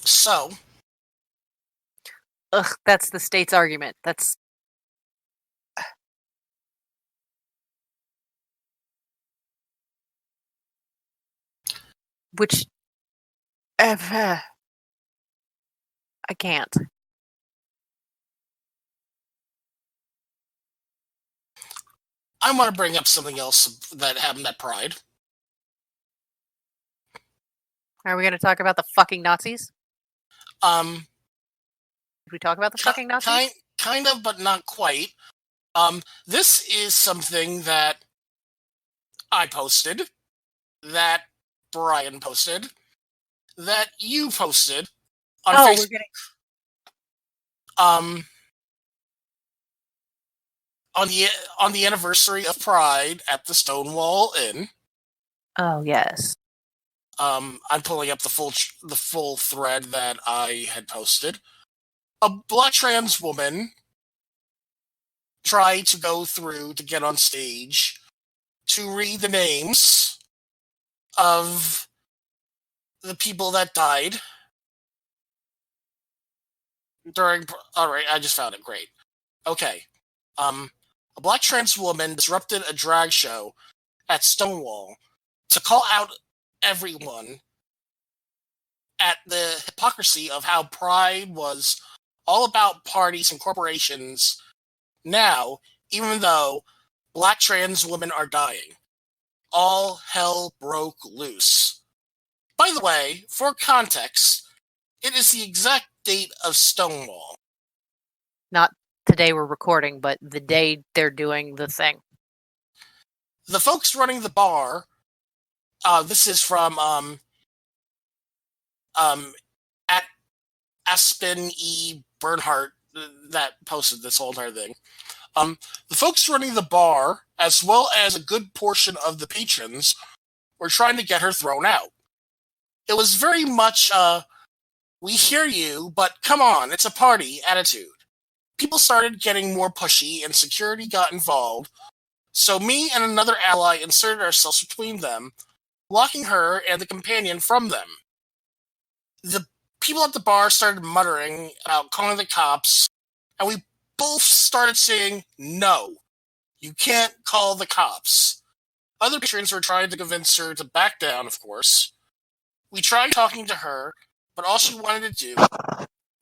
So... Ugh, that's the state's argument. That's... Which... I can't. I want to bring up something else that happened at Pride. Are we going to talk about the fucking Nazis? Did we talk about the fucking Nazis? Kind of, but not quite. This is something that I posted, that Brian posted, that you posted on Facebook. On the anniversary of Pride at the Stonewall Inn. Oh yes. I'm pulling up the full thread that I had posted. A black trans woman tried to go through to get on stage to read the names of the people that died during... Alright, I just found it. Great. Okay. A black trans woman disrupted a drag show at Stonewall to call out everyone at the hypocrisy of how Pride was all about parties and corporations now, even though black trans women are dying. All hell broke loose. By the way, for context, it is the exact date of Stonewall. Not today we're recording, but the day they're doing the thing. The folks running the bar, this is from at Aspen E. Bernhardt that posted this whole entire thing. The folks running the bar, as well as a good portion of the patrons, were trying to get her thrown out. It was very much we hear you, but come on, it's a party attitude. People started getting more pushy and security got involved, so me and another ally inserted ourselves between them, blocking her and the companion from them. The people at the bar started muttering about calling the cops, and we both started saying, no, you can't call the cops. Other patrons were trying to convince her to back down, of course. We tried talking to her, but all she wanted to do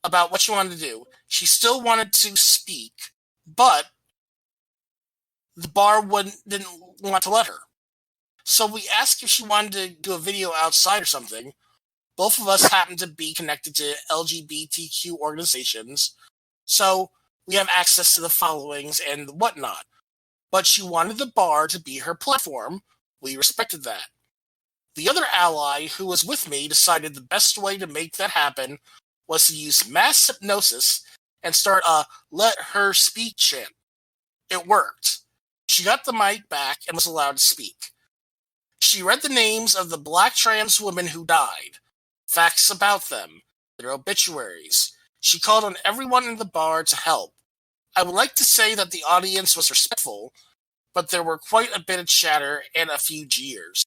about what she wanted to do. She still wanted to speak, but the bar didn't want to let her. So we asked if she wanted to do a video outside or something. Both of us happen to be connected to LGBTQ organizations, so we have access to the followings and whatnot. But she wanted the bar to be her platform. We respected that. The other ally who was with me decided the best way to make that happen was to use mass hypnosis and start a "let her speak" chant. It worked. She got the mic back and was allowed to speak. She read the names of the Black trans women who died, facts about them, their obituaries. She called on everyone in the bar to help. I would like to say that the audience was respectful, but there were quite a bit of chatter and a few jeers.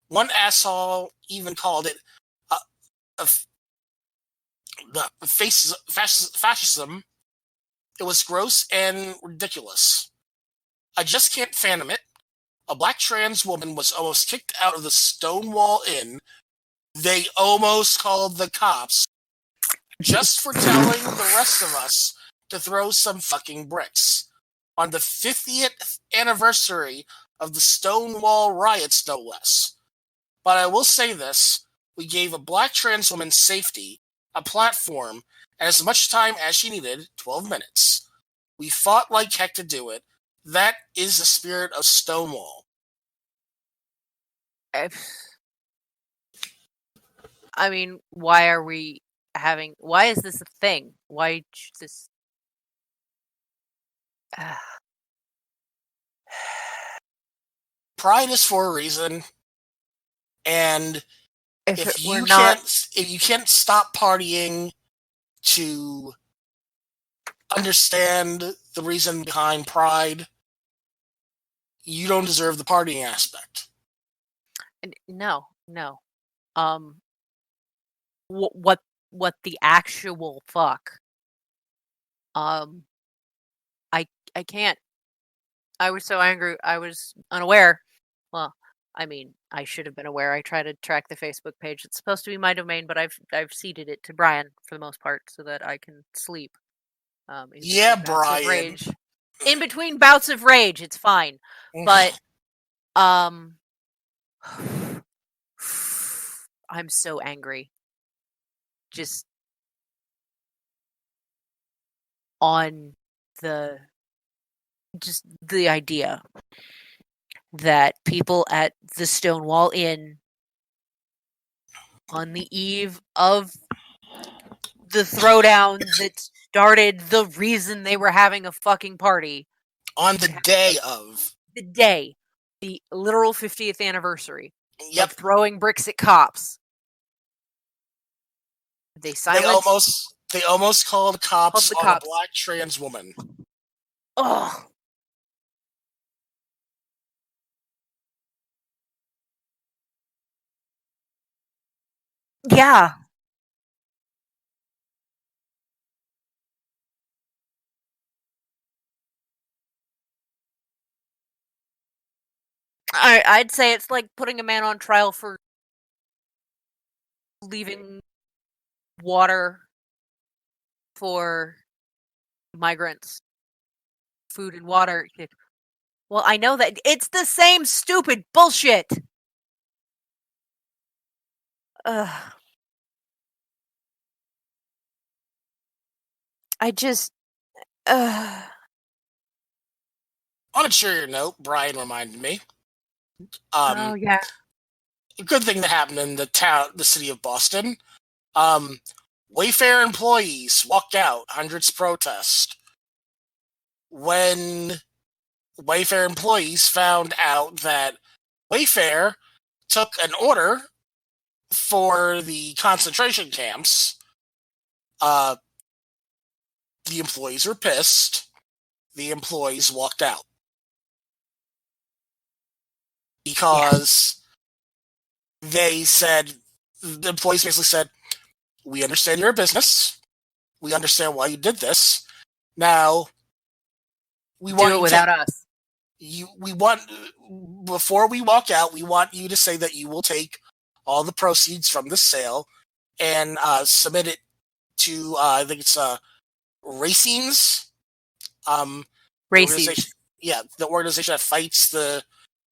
One asshole even called it fascism. It was gross and ridiculous. I just can't fathom it. A Black trans woman was almost kicked out of the Stonewall Inn. They almost called the cops just for telling the rest of us to throw some fucking bricks. On the 50th anniversary of the Stonewall riots, no less. But I will say this, we gave a Black trans woman safety, a platform, and as much time as she needed, 12 minutes. We fought like heck to do it. That is the spirit of Stonewall. I mean, why is this a thing? Why this? Pride is for a reason, and if you can't stop partying to understand the reason behind Pride, you don't deserve the partying aspect. No. What the actual fuck? I can't. I was so angry. I was unaware. Well, I mean, I should have been aware. I try to track the Facebook page. It's supposed to be my domain, but I've ceded it to Brian for the most part so that I can sleep. Yeah, Brian. In between bouts of rage, it's fine. But I'm so angry. Just on the idea that people at the Stonewall Inn on the eve of the throwdown that started the reason they were having a fucking party on the literal 50th anniversary of throwing bricks at cops. They almost called cops on a Black trans woman. Ugh. Yeah. I'd say it's like putting a man on trial for leaving water for migrants. Food and water. Well, I know that it's the same stupid bullshit. On a cheerier note, Brian reminded me. Oh yeah. A good thing that happened in the city of Boston. Wayfair employees walked out, hundreds protest. When Wayfair employees found out that Wayfair took an order for the concentration camps, the employees were pissed. The employees walked out. Because they said, the employees basically said, we understand you're a business. We understand why you did this. Now, we want do it without us. Before we walk out, we want you to say that you will take all the proceeds from the sale and submit it to I think it's Racines. The Racies. organization, the organization that fights the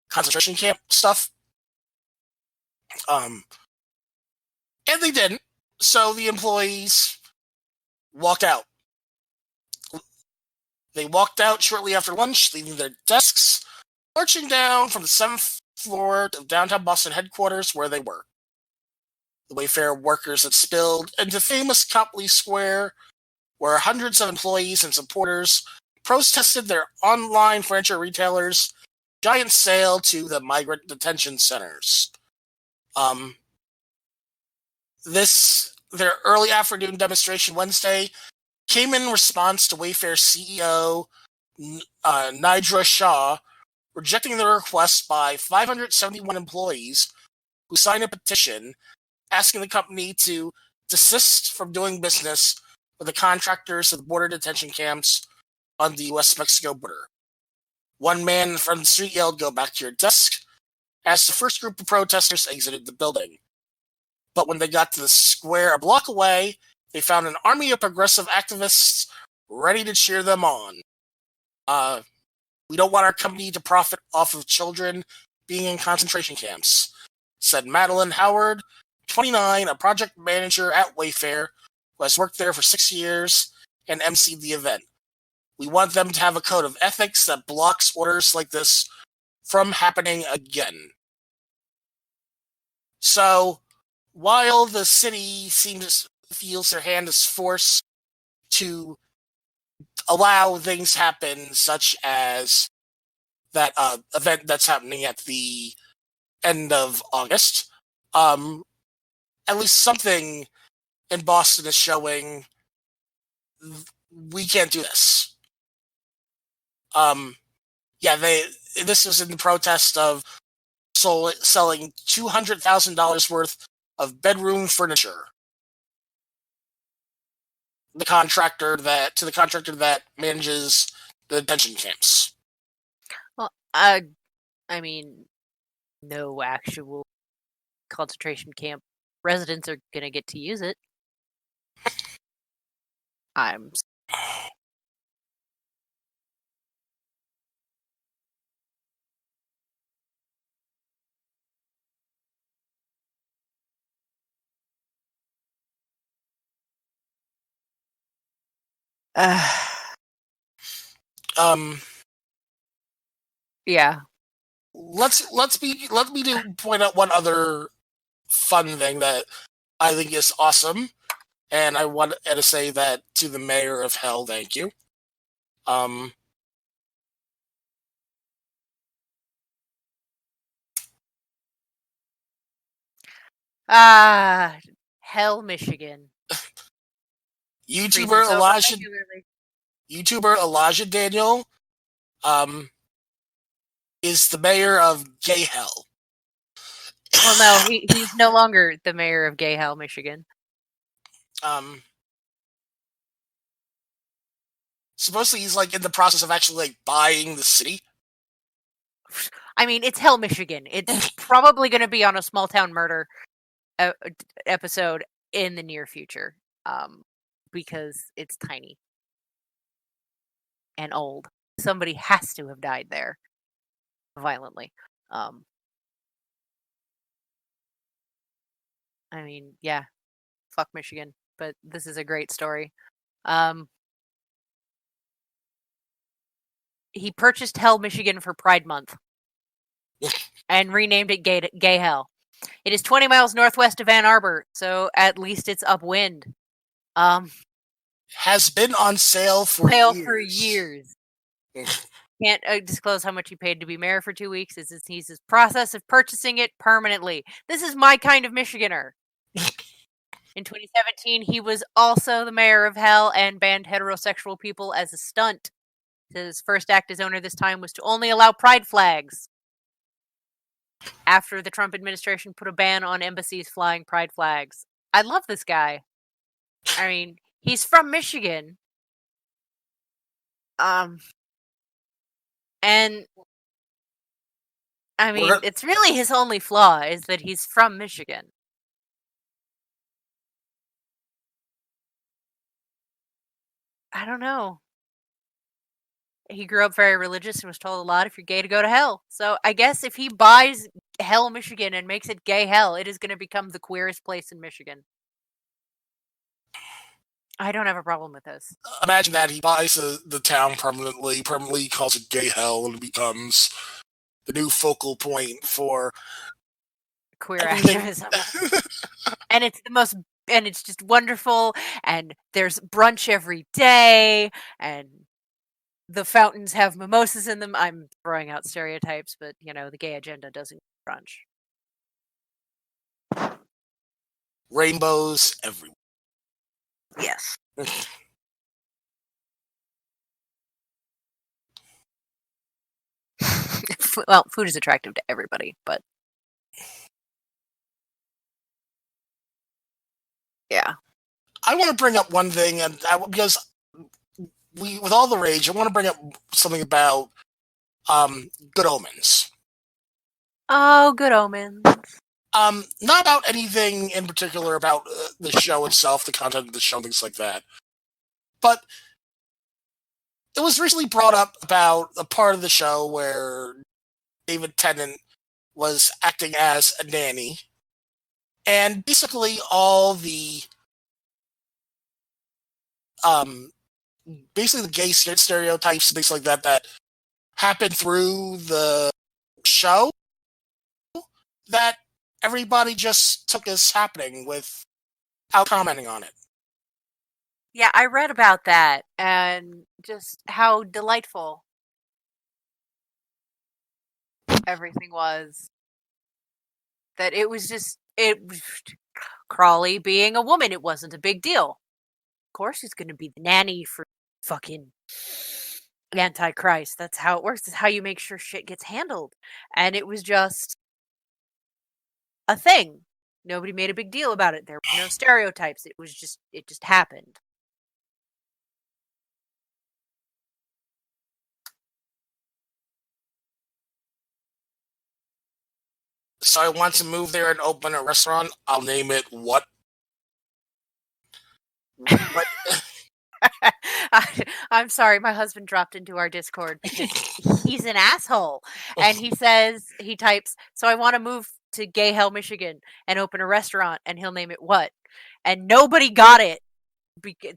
concentration camp stuff. And they didn't. So the employees walked out. They walked out shortly after lunch, leaving their desks, marching down from the 7th floor of downtown Boston headquarters where they were. The Wayfair workers had spilled into famous Copley Square, where hundreds of employees and supporters protested their online furniture retailers' giant sale to the migrant detention centers. Their early afternoon demonstration Wednesday came in response to Wayfair CEO Nidra Shah rejecting the request by 571 employees who signed a petition asking the company to desist from doing business with the contractors of the border detention camps on the U.S.-Mexico border. One man from the street yelled, "Go back to your desk," as the first group of protesters exited the building. But when they got to the square a block away, they found an army of progressive activists ready to cheer them on. "We don't want our company to profit off of children being in concentration camps," said Madeline Howard, 29, a project manager at Wayfair, who has worked there for 6 years and emceed the event. "We want them to have a code of ethics that blocks orders like this from happening again." So, while the city feels their hand is forced to allow things happen, such as that event that's happening at the end of August, at least something in Boston is showing we can't do this. This was in the protest of selling $200,000 worth of bedroom furniture. To the contractor that manages the detention camps. Well, I mean, no actual concentration camp residents are gonna get to use it. Yeah. Let me point out one other fun thing that I think is awesome, and I want to say that to the mayor of Hell, thank you. Hell, Michigan. YouTuber Elijah Daniel is the mayor of Gay Hell. Well, no, he's no longer the mayor of Gay Hell, Michigan. Supposedly he's in the process of actually buying the city. I mean, it's Hell, Michigan. It's probably going to be on a small town murder episode in the near future, because it's tiny and old. Somebody has to have died there violently. I mean, yeah, fuck Michigan, but this is a great story. He purchased Hell, Michigan for Pride Month and renamed it Gay Hell. It is 20 miles northwest of Ann Arbor, so at least it's upwind. Has been on sale for years. Can't disclose how much he paid to be mayor for 2 weeks. He's in the process of purchasing it permanently. This is my kind of Michiganer. In 2017, he was also the mayor of Hell and banned heterosexual people as a stunt. His first act as owner this time was to only allow pride flags. After the Trump administration put a ban on embassies flying pride flags. I love this guy. I mean, he's from Michigan. And I mean, it's really his only flaw is that he's from Michigan. I don't know. He grew up very religious and was told a lot, if you're gay, to go to hell. So I guess if he buys Hell, Michigan and makes it gay hell, it is going to become the queerest place in Michigan. I don't have a problem with this. Imagine that he buys the town permanently calls it gay hell, and it becomes the new focal point for Queer everything. activism. And it's just wonderful, and there's brunch every day, and the fountains have mimosas in them. I'm throwing out stereotypes, but the gay agenda doesn't brunch. Rainbows everywhere. Yes. Well, food is attractive to everybody, but yeah. I want to bring up one thing, and because with all the rage, I want to bring up something about Good Omens. Oh, Good Omens. Not about anything in particular about the show itself, the content of the show, things like that. But it was recently brought up about a part of the show where David Tennant was acting as a nanny. And basically all the basically the gay stereotypes, things like that happen through the show that everybody just took as happening without commenting on it. Yeah, I read about that, and just how delightful everything was. That it was Crawley being a woman, it wasn't a big deal. Of course he's going to be the nanny for fucking Antichrist. That's how it works. That's how you make sure shit gets handled. And it was just a thing. Nobody made a big deal about it. There were no stereotypes. It just happened. So I want to move there and open a restaurant. I'll name it what? What? I'm sorry, my husband dropped into our Discord because he's an asshole. And he types, so I want to move to Gay Hell, Michigan and open a restaurant, and he'll name it what? And nobody got it.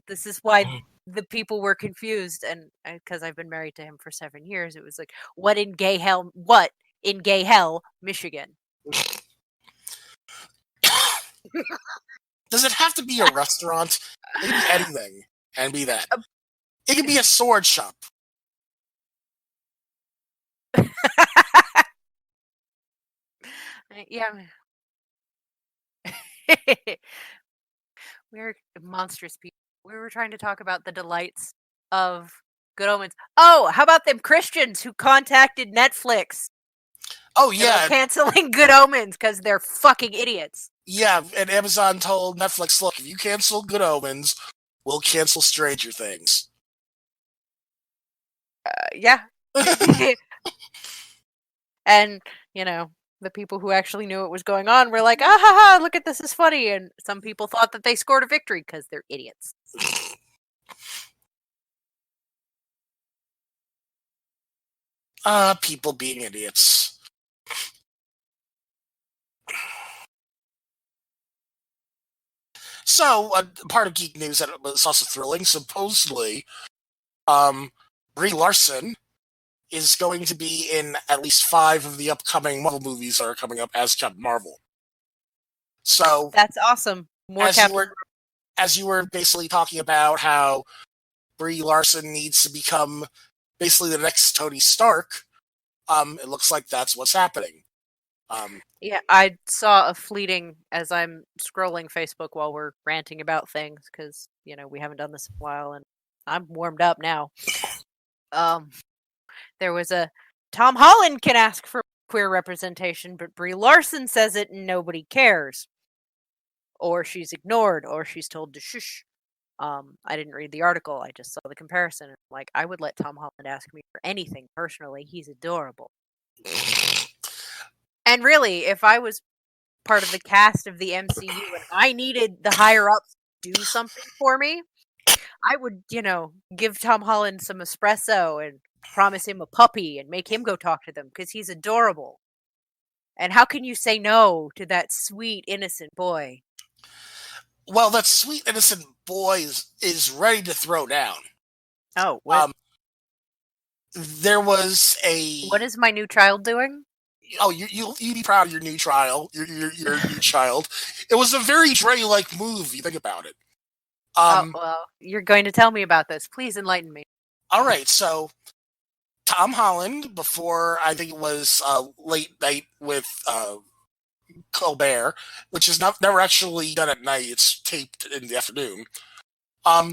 This is why the people were confused, and because I've been married to him for 7 years, it was like, what in Gay Hell, Michigan? Does it have to be a restaurant? It can be anything and be that. It can be a sword shop. Yeah. We're monstrous people. We were trying to talk about the delights of Good Omens. Oh, how about them Christians who contacted Netflix? Oh, yeah. Canceling Good Omens because they're fucking idiots. Yeah, and Amazon told Netflix, look, if you cancel Good Omens, we'll cancel Stranger Things. Yeah. And, the people who actually knew what was going on were like, ah ha ha, look at this is funny. And some people thought that they scored a victory because they're idiots. People being idiots. So, part of Geek News that was also thrilling, supposedly, Brie Larson is going to be in at least 5 of the upcoming Marvel movies that are coming up as Captain Marvel. So that's awesome. As you were basically talking about how Brie Larson needs to become basically the next Tony Stark, it looks like that's what's happening. Yeah, I saw a fleeting as I'm scrolling Facebook while we're ranting about things because we haven't done this in a while, and I'm warmed up now. There was a Tom Holland can ask for queer representation, but Brie Larson says it and nobody cares. Or she's ignored, or she's told to shush. I didn't read the article, I just saw the comparison. Like, I would let Tom Holland ask me for anything personally. He's adorable. And really, if I was part of the cast of the MCU and I needed the higher ups to do something for me, I would, give Tom Holland some espresso and promise him a puppy and make him go talk to them because he's adorable. And how can you say no to that sweet, innocent boy? Well, that sweet, innocent boy is ready to throw down. Oh, what? There was a... What is my new child doing? Oh, you'll be proud of your new child. Your new child. It was a very Dre-like move, if you think about it. Well, you're going to tell me about this. Please enlighten me. All right, so Tom Holland, before I think it was Late Night with Colbert, which is never actually done at night. It's taped in the afternoon. There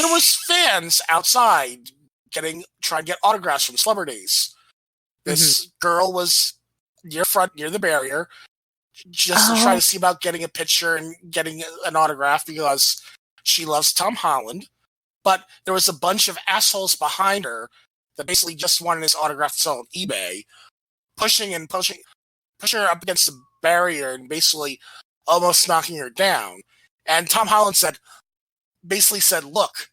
was fans outside trying to get autographs from celebrities. This girl was near the barrier, just to try to see about getting a picture and getting an autograph because she loves Tom Holland. But there was a bunch of assholes behind her that basically just wanted his autograph to sell on eBay, pushing her up against the barrier and basically almost knocking her down. And Tom Holland basically said, "Look,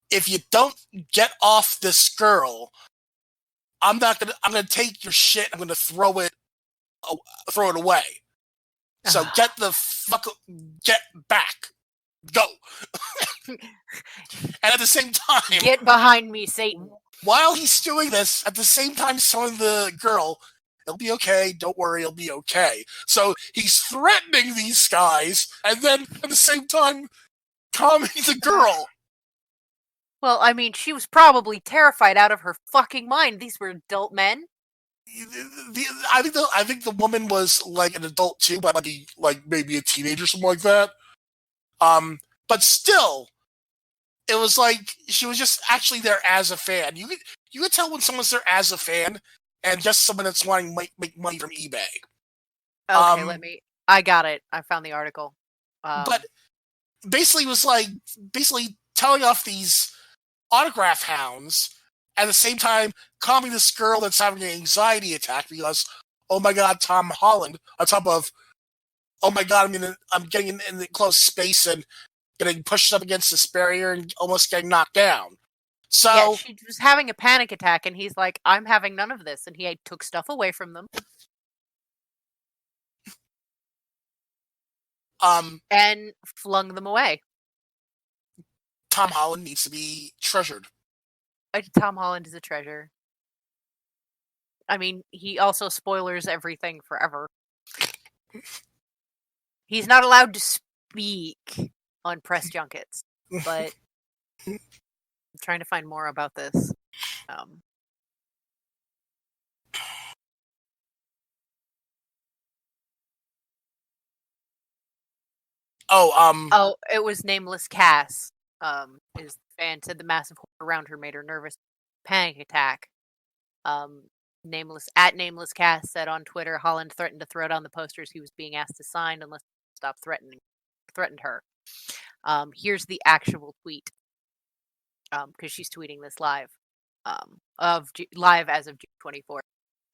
if you don't get off this girl, I'm gonna take your shit. I'm gonna throw it away. So get back, go." And at the same time, get behind me, Satan. While he's doing this, at the same time, telling the girl, "It'll be okay. Don't worry, it'll be okay." So he's threatening these guys, and then at the same time, calming the girl. Well, I mean, she was probably terrified out of her fucking mind. These were adult men. I think the woman was like an adult too, but maybe a teenager or something like that. But still, it was like she was just actually there as a fan. You could tell when someone's there as a fan and just someone that's wanting to make money from eBay. Okay, I got it. I found the article. But basically, it was like telling off these autograph hounds at the same time calming this girl that's having an anxiety attack because, oh my god, Tom Holland, on top of, oh my god, I'm getting in the close space and getting pushed up against this barrier and almost getting knocked down. So yeah, she was having a panic attack, and he's like, "I'm having none of this," and he took stuff away from them. And flung them away. Tom Holland needs to be treasured. Tom Holland is a treasure. I mean, he also spoilers everything forever. He's not allowed to speak on press junkets, but I'm trying to find more about this. It was Nameless Cass. Is the fan said the massive horror around her made her nervous. Panic attack. Nameless Cass said on Twitter, Holland threatened to throw down the posters he was being asked to sign unless he stopped threatened her. Here's the actual tweet. Because she's tweeting this live. Live as of June 24th.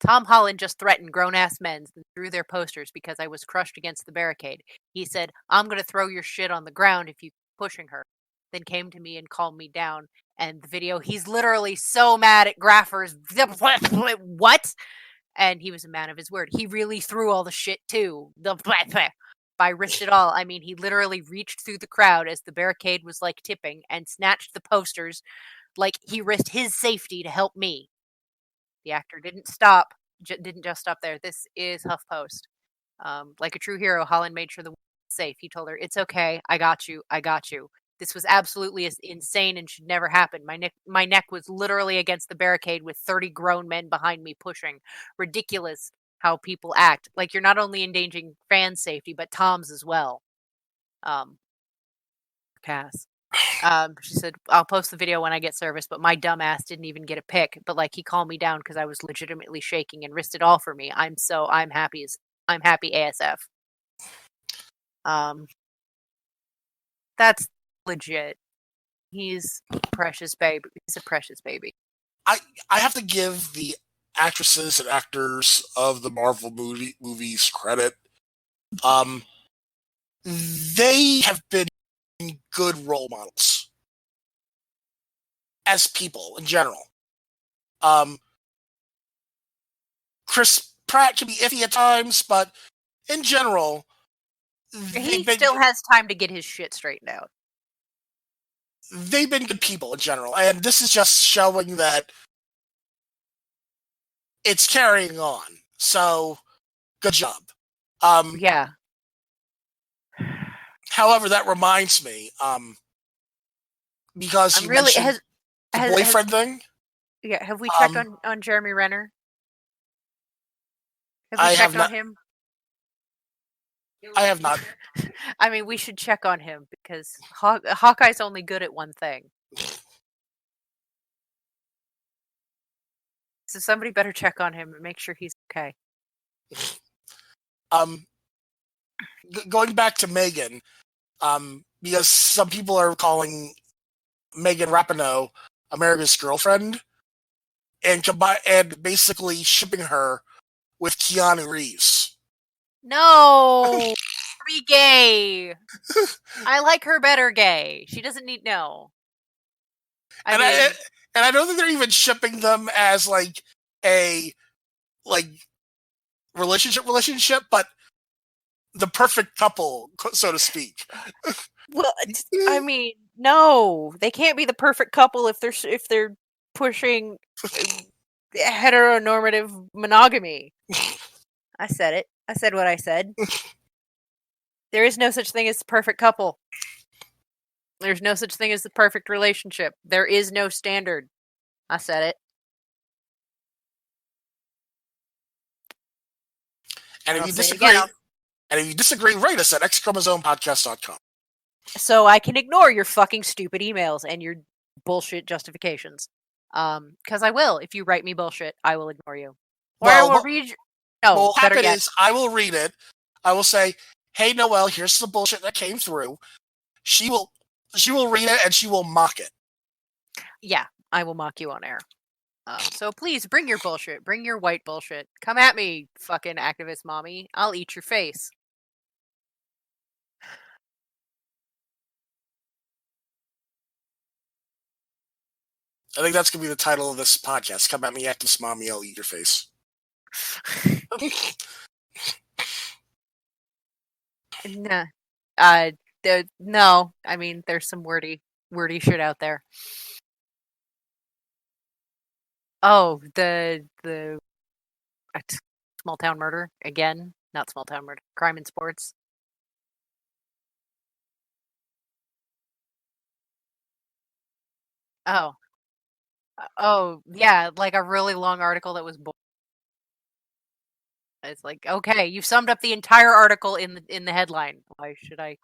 Tom Holland just threatened grown-ass men and threw their posters because I was crushed against the barricade. He said, "I'm going to throw your shit on the ground if you keep pushing her." Then came to me and calmed me down. And the video, he's literally so mad at graphers. What? And he was a man of his word. He really threw all the shit too. I risked it all. I mean, he literally reached through the crowd as the barricade was like tipping and snatched the posters like he risked his safety to help me. The actor didn't just stop there. This is HuffPost. Like a true hero, Holland made sure the woman was safe. He told her, "It's okay. I got you. I got you. This was absolutely insane and should never happen. My neck was literally against the barricade with 30 grown men behind me pushing. Ridiculous how people act. Like, you're not only endangering fans' safety, but Tom's as well." Cass. She said, "I'll post the video when I get service, but my dumb ass didn't even get a pic. But like, he calmed me down because I was legitimately shaking and risked it all for me. I'm happy ASF." That's legit. He's a precious baby. He's a precious baby. I have to give the actresses and actors of the Marvel movies credit. They have been good role models. as people in general. Chris Pratt can be iffy at times, but in general, He still has time to get his shit straightened out. They've been good people in general, and this is just showing that it's carrying on. So, good job. Yeah. However, that reminds me, because you mentioned the boyfriend thing. Yeah, have we checked on Jeremy Renner? Have we checked on him? I have not. I mean, we should check on him because Hawkeye's only good at one thing. So somebody better check on him and make sure he's okay. Going back to Megan, because some people are calling Megan Rapinoe America's girlfriend, and basically shipping her with Keanu Reeves. No, be gay. I like her better gay. She doesn't need I don't think they're even shipping them as like a relationship, but the perfect couple, so to speak. Well, I mean, no, they can't be the perfect couple if they're pushing heteronormative monogamy. I said it. I said what I said. There is no such thing as the perfect couple. There's no such thing as the perfect relationship. There is no standard. I said it. And if you disagree, write us at xchromosomepodcast.com. So I can ignore your fucking stupid emails and your bullshit justifications. Because I will. If you write me bullshit, I will ignore you. Or I will read you. No, what will happen is I will read it. I will say, hey, Noelle, here's the bullshit that came through. She will read it and she will mock it. Yeah, I will mock you on air. So please bring your bullshit. Bring your white bullshit. Come at me, fucking activist mommy. I'll eat your face. I think that's going to be the title of this podcast. Come at me, activist mommy, I'll eat your face. Nah. No. I mean, there's some wordy shit out there. Oh, the small town murder again. Not small town murder. Crime in sports. Oh, yeah, like a really long article that was. It's like, okay, you've summed up the entire article in the headline. Why should I?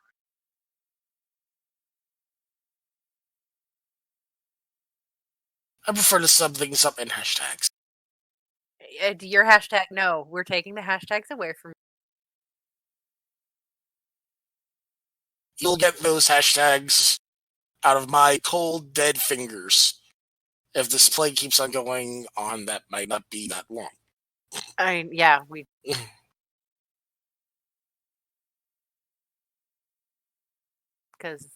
I prefer to sum things up in hashtags. Your hashtag, no. We're taking the hashtags away from. You'll get those hashtags out of my cold, dead fingers. If this play keeps on going on, that might not be that long. I mean, yeah, we. Because,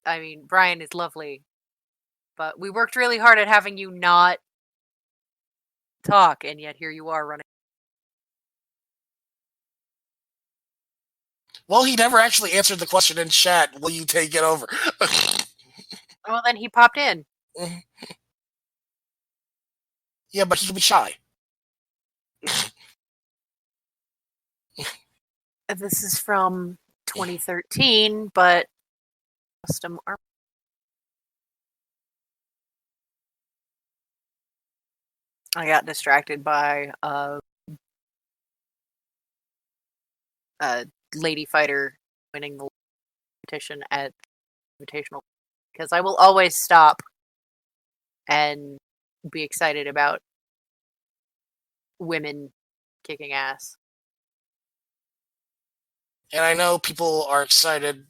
I mean, Brian is lovely, but we worked really hard at having you not talk, and yet here you are running. Well, he never actually answered the question in chat. Will you take it over? Well, then he popped in. Yeah, but he can be shy. This is from 2013, but custom art. I got distracted by a lady fighter winning the competition at Invitational, because I will always stop and be excited about women kicking ass. And I know people are excited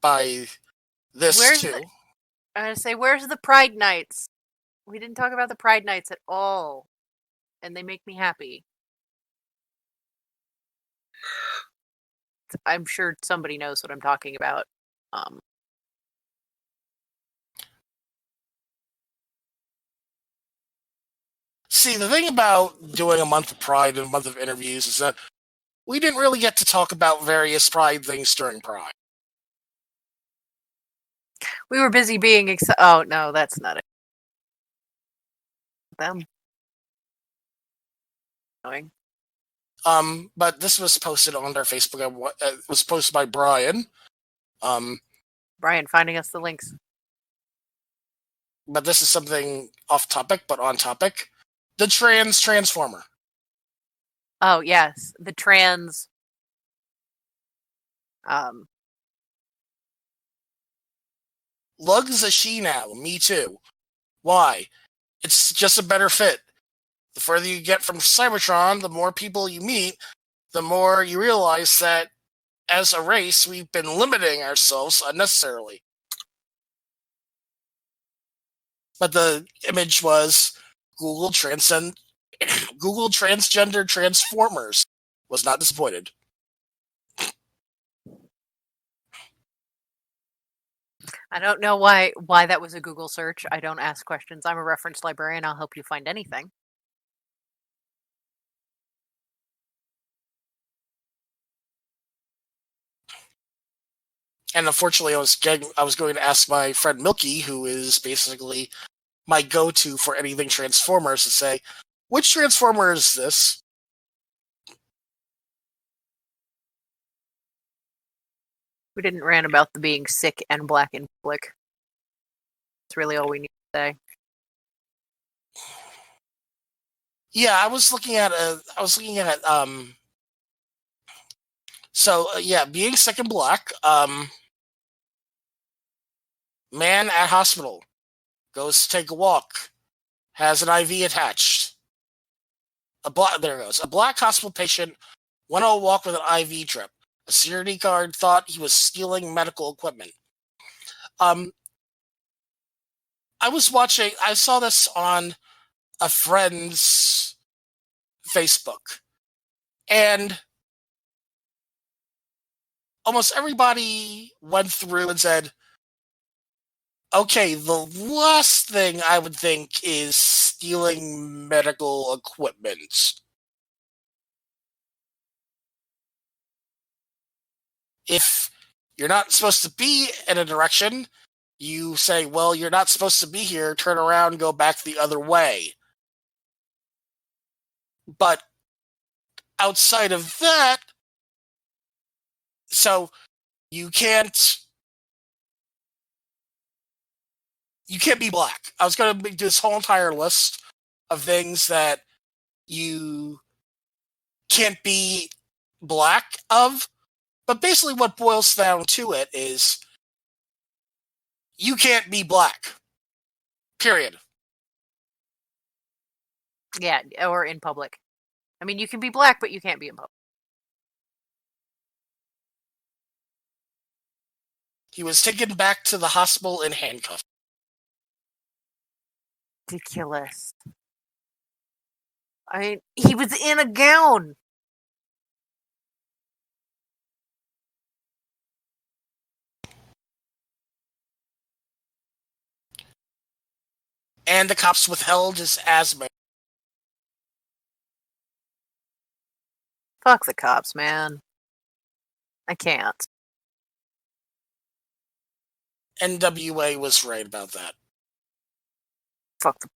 by this too. I'm going to say, where's the Pride Nights? We didn't talk about the Pride Nights at all, and they make me happy. I'm sure somebody knows what I'm talking about. See, the thing about doing a month of Pride and a month of interviews is that we didn't really get to talk about various Pride things during Pride. We were busy being oh, no, that's not it. Them. Annoying. But this was posted on our Facebook. It was posted by Brian. Brian finding us the links. But this is something off topic, but on topic. The Transformer. Oh, yes. The trans... Lug's a she now. Me too. Why? It's just a better fit. The further you get from Cybertron, the more people you meet, the more you realize that as a race, we've been limiting ourselves unnecessarily. But the image was Google Transgender Transformers. Was not disappointed. I don't know why that was a Google search. I don't ask questions. I'm a reference librarian. I'll help you find anything. And unfortunately, I was going to ask my friend Milky, who is basically my go-to for anything Transformers, to say, which Transformer is this? We didn't rant about the being sick and black in public. That's really all we need to say. Yeah, I was looking at being sick and black, man at hospital, goes to take a walk, has an IV attached. There goes. A black hospital patient went on a walk with an IV drip. A security guard thought he was stealing medical equipment. I saw this on a friend's Facebook, and almost everybody went through and said, okay, the last thing I would think is stealing medical equipment. If you're not supposed to be in a direction, you say, well, you're not supposed to be here, turn around, go back the other way. But outside of that, so you can't be black. I was going to do this whole entire list of things that you can't be black of, but basically what boils down to it is you can't be black. Period. Yeah, or in public. I mean, you can be black, but you can't be in public. He was taken back to the hospital in handcuffs. Ridiculous. I mean, he was in a gown. And the cops withheld his asthma. Fuck the cops, man. I can't. NWA was right about that. Fuck the...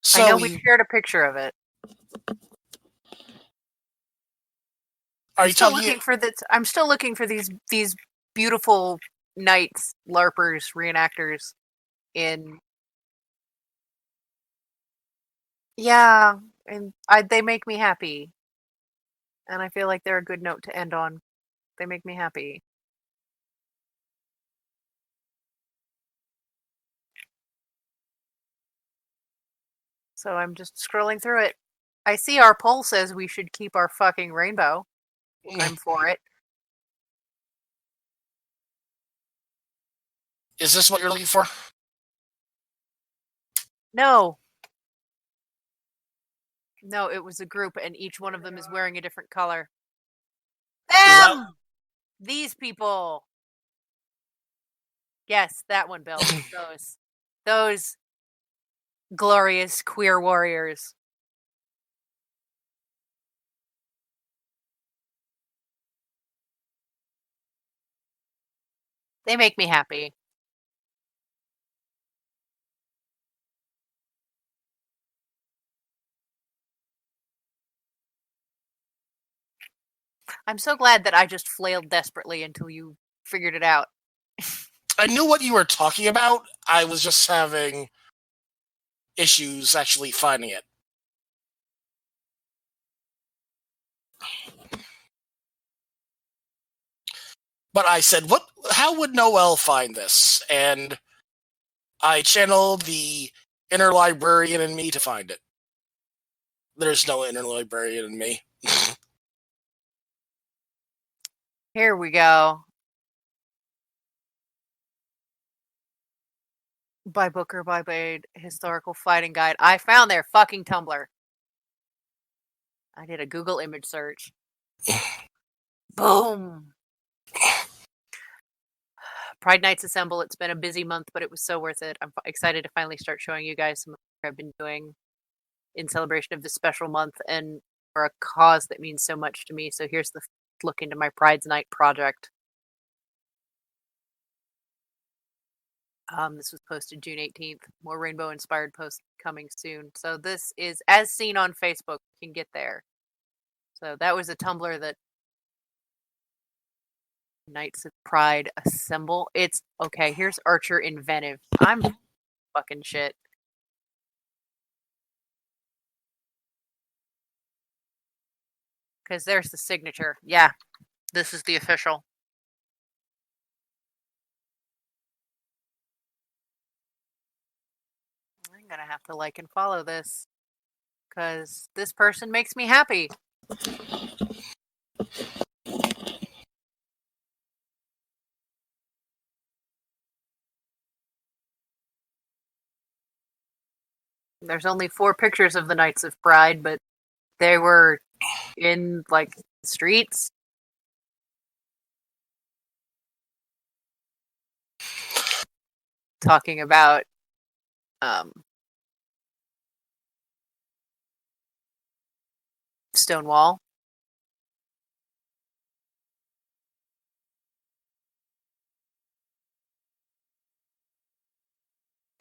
So I know we shared a picture of it. I'm still looking for these beautiful knights, LARPers, reenactors in... Yeah, and they make me happy. And I feel like they're a good note to end on. They make me happy. So I'm just scrolling through it. I see our poll says we should keep our fucking rainbow. I'm for it. Is this what you're looking for? No. No, it was a group, and each one of them is wearing a different color. Them! These people. Yes, that one, Bill. Those glorious queer warriors. They make me happy. I'm so glad that I just flailed desperately until you figured it out. I knew what you were talking about. I was just having issues actually finding it. But I said, "What? How would Noel find this?" And I channeled the inner librarian in me to find it. There's no inner librarian in me. Here we go. By Booker, by Bade, Historical Fighting Guide. I found their fucking Tumblr. I did a Google image search. Boom. Pride Nights Assemble. It's been a busy month, but it was so worth it. I'm excited to finally start showing you guys some of what I've been doing in celebration of this special month and for a cause that means so much to me. So here's the look into my Pride's Night project. This was posted June 18th. More rainbow-inspired posts coming soon. So this is as seen on Facebook. You can get there. So that was a Tumblr that Knights of Pride assemble. It's okay. Here's Archer Inventive. I'm fucking shit. Because there's the signature. Yeah, this is the official. I'm gonna have to like and follow this because this person makes me happy. There's only 4 pictures of the Knights of Pride, but they were in like streets. Talking about Stonewall.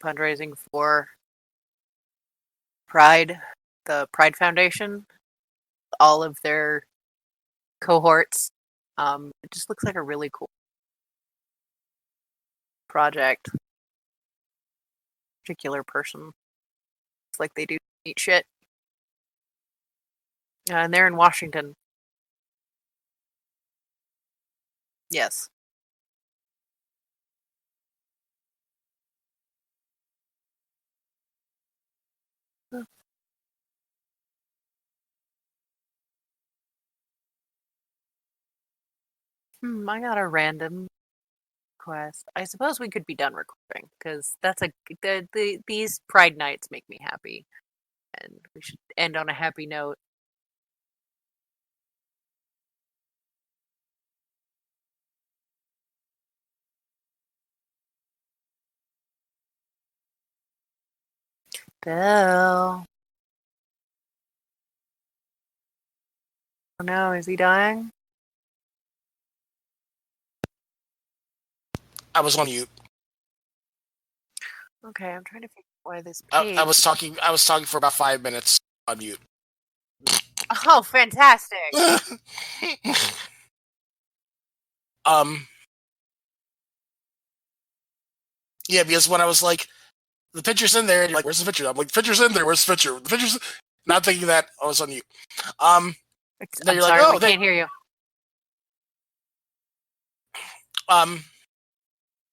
Fundraising for Pride, the Pride Foundation, all of their cohorts. It just looks like a really cool project. Particular person. It's like they do neat shit. And they're in Washington. Yes. I got a random quest. I suppose we could be done recording because that's these Pride Nights make me happy, and we should end on a happy note. Bill. Oh no, is he dying? I was on mute. Okay, I'm trying to figure out why this page... I was talking for about 5 minutes on mute. Oh, fantastic! Yeah, because when I was like, the picture's in there, and you're like, where's the picture? I'm like, the picture's in there, where's the picture? The picture's... Not thinking that I was on mute. I'm you're sorry, like, we can't hear you.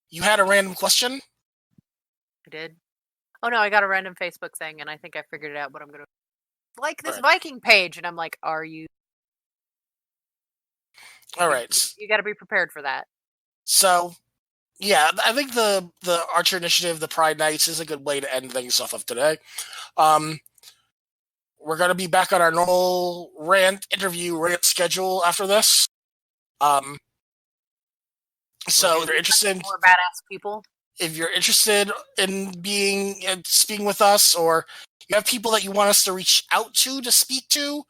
You had a random question? I did. Oh no, I got a random Facebook thing, and I think I figured it out, but I'm gonna like this Viking page, and I'm like, are you... Alright. You gotta be prepared for that. So, yeah, I think the Archer Initiative, the Pride Nights, is a good way to end things off of today. We're going to be back on our normal rant schedule after this. So if you're interested in more badass people. If you're interested in speaking with us, or you have people that you want us to reach out to speak to,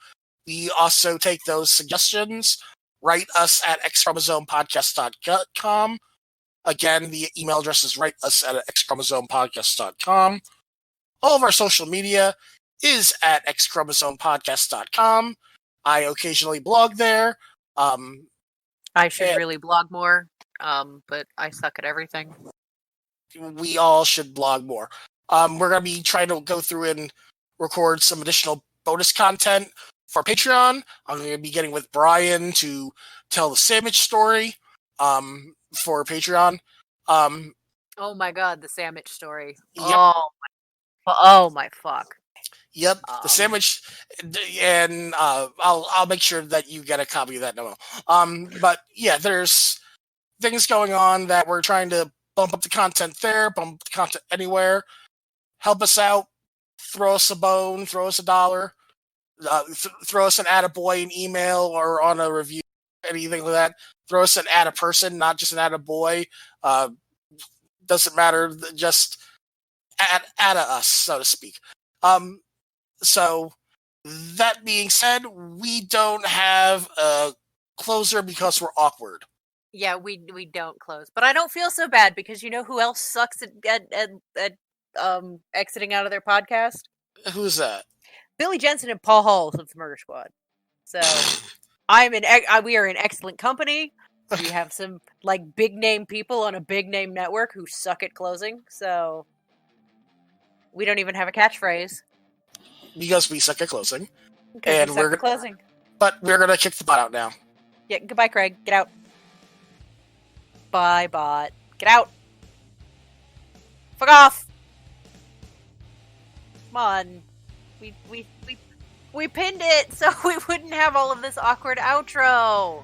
we also take those suggestions. Write us at xchromosomepodcast.com. Again, the email address is write us at xchromosomepodcast.com. All of our social media is at xchromosomepodcast.com. I occasionally blog there. I should really blog more, but I suck at everything. We all should blog more. We're going to be trying to go through and record some additional bonus content for Patreon. I'm going to be getting with Brian to tell the sandwich story for Patreon. Oh my god, the sandwich story. Yep. Oh my fuck. Yep, the sandwich, and I'll make sure that you get a copy of that memo. But yeah, there's things going on that we're trying to bump up the content there, bump up the content anywhere. Help us out. Throw us a bone. Throw us $1. Throw us an attaboy an email or on a review, anything like that. Throw us an add a person, not just an attaboy. Doesn't matter. Just add us, so to speak. So that being said, we don't have a closer because we're awkward. Yeah, we don't close, but I don't feel so bad because you know who else sucks at exiting out of their podcast? Who's that? Billy Jensen and Paul Halls of the Murder Squad. So we are in excellent company. We have some like big name people on a big name network who suck at closing. So we don't even have a catchphrase because we suck at closing, and we're closing. But we're gonna kick the butt out now. Yeah, goodbye, Craig. Get out. Bye, bot. Get out. Fuck off. Come on. We pinned it so we wouldn't have all of this awkward outro.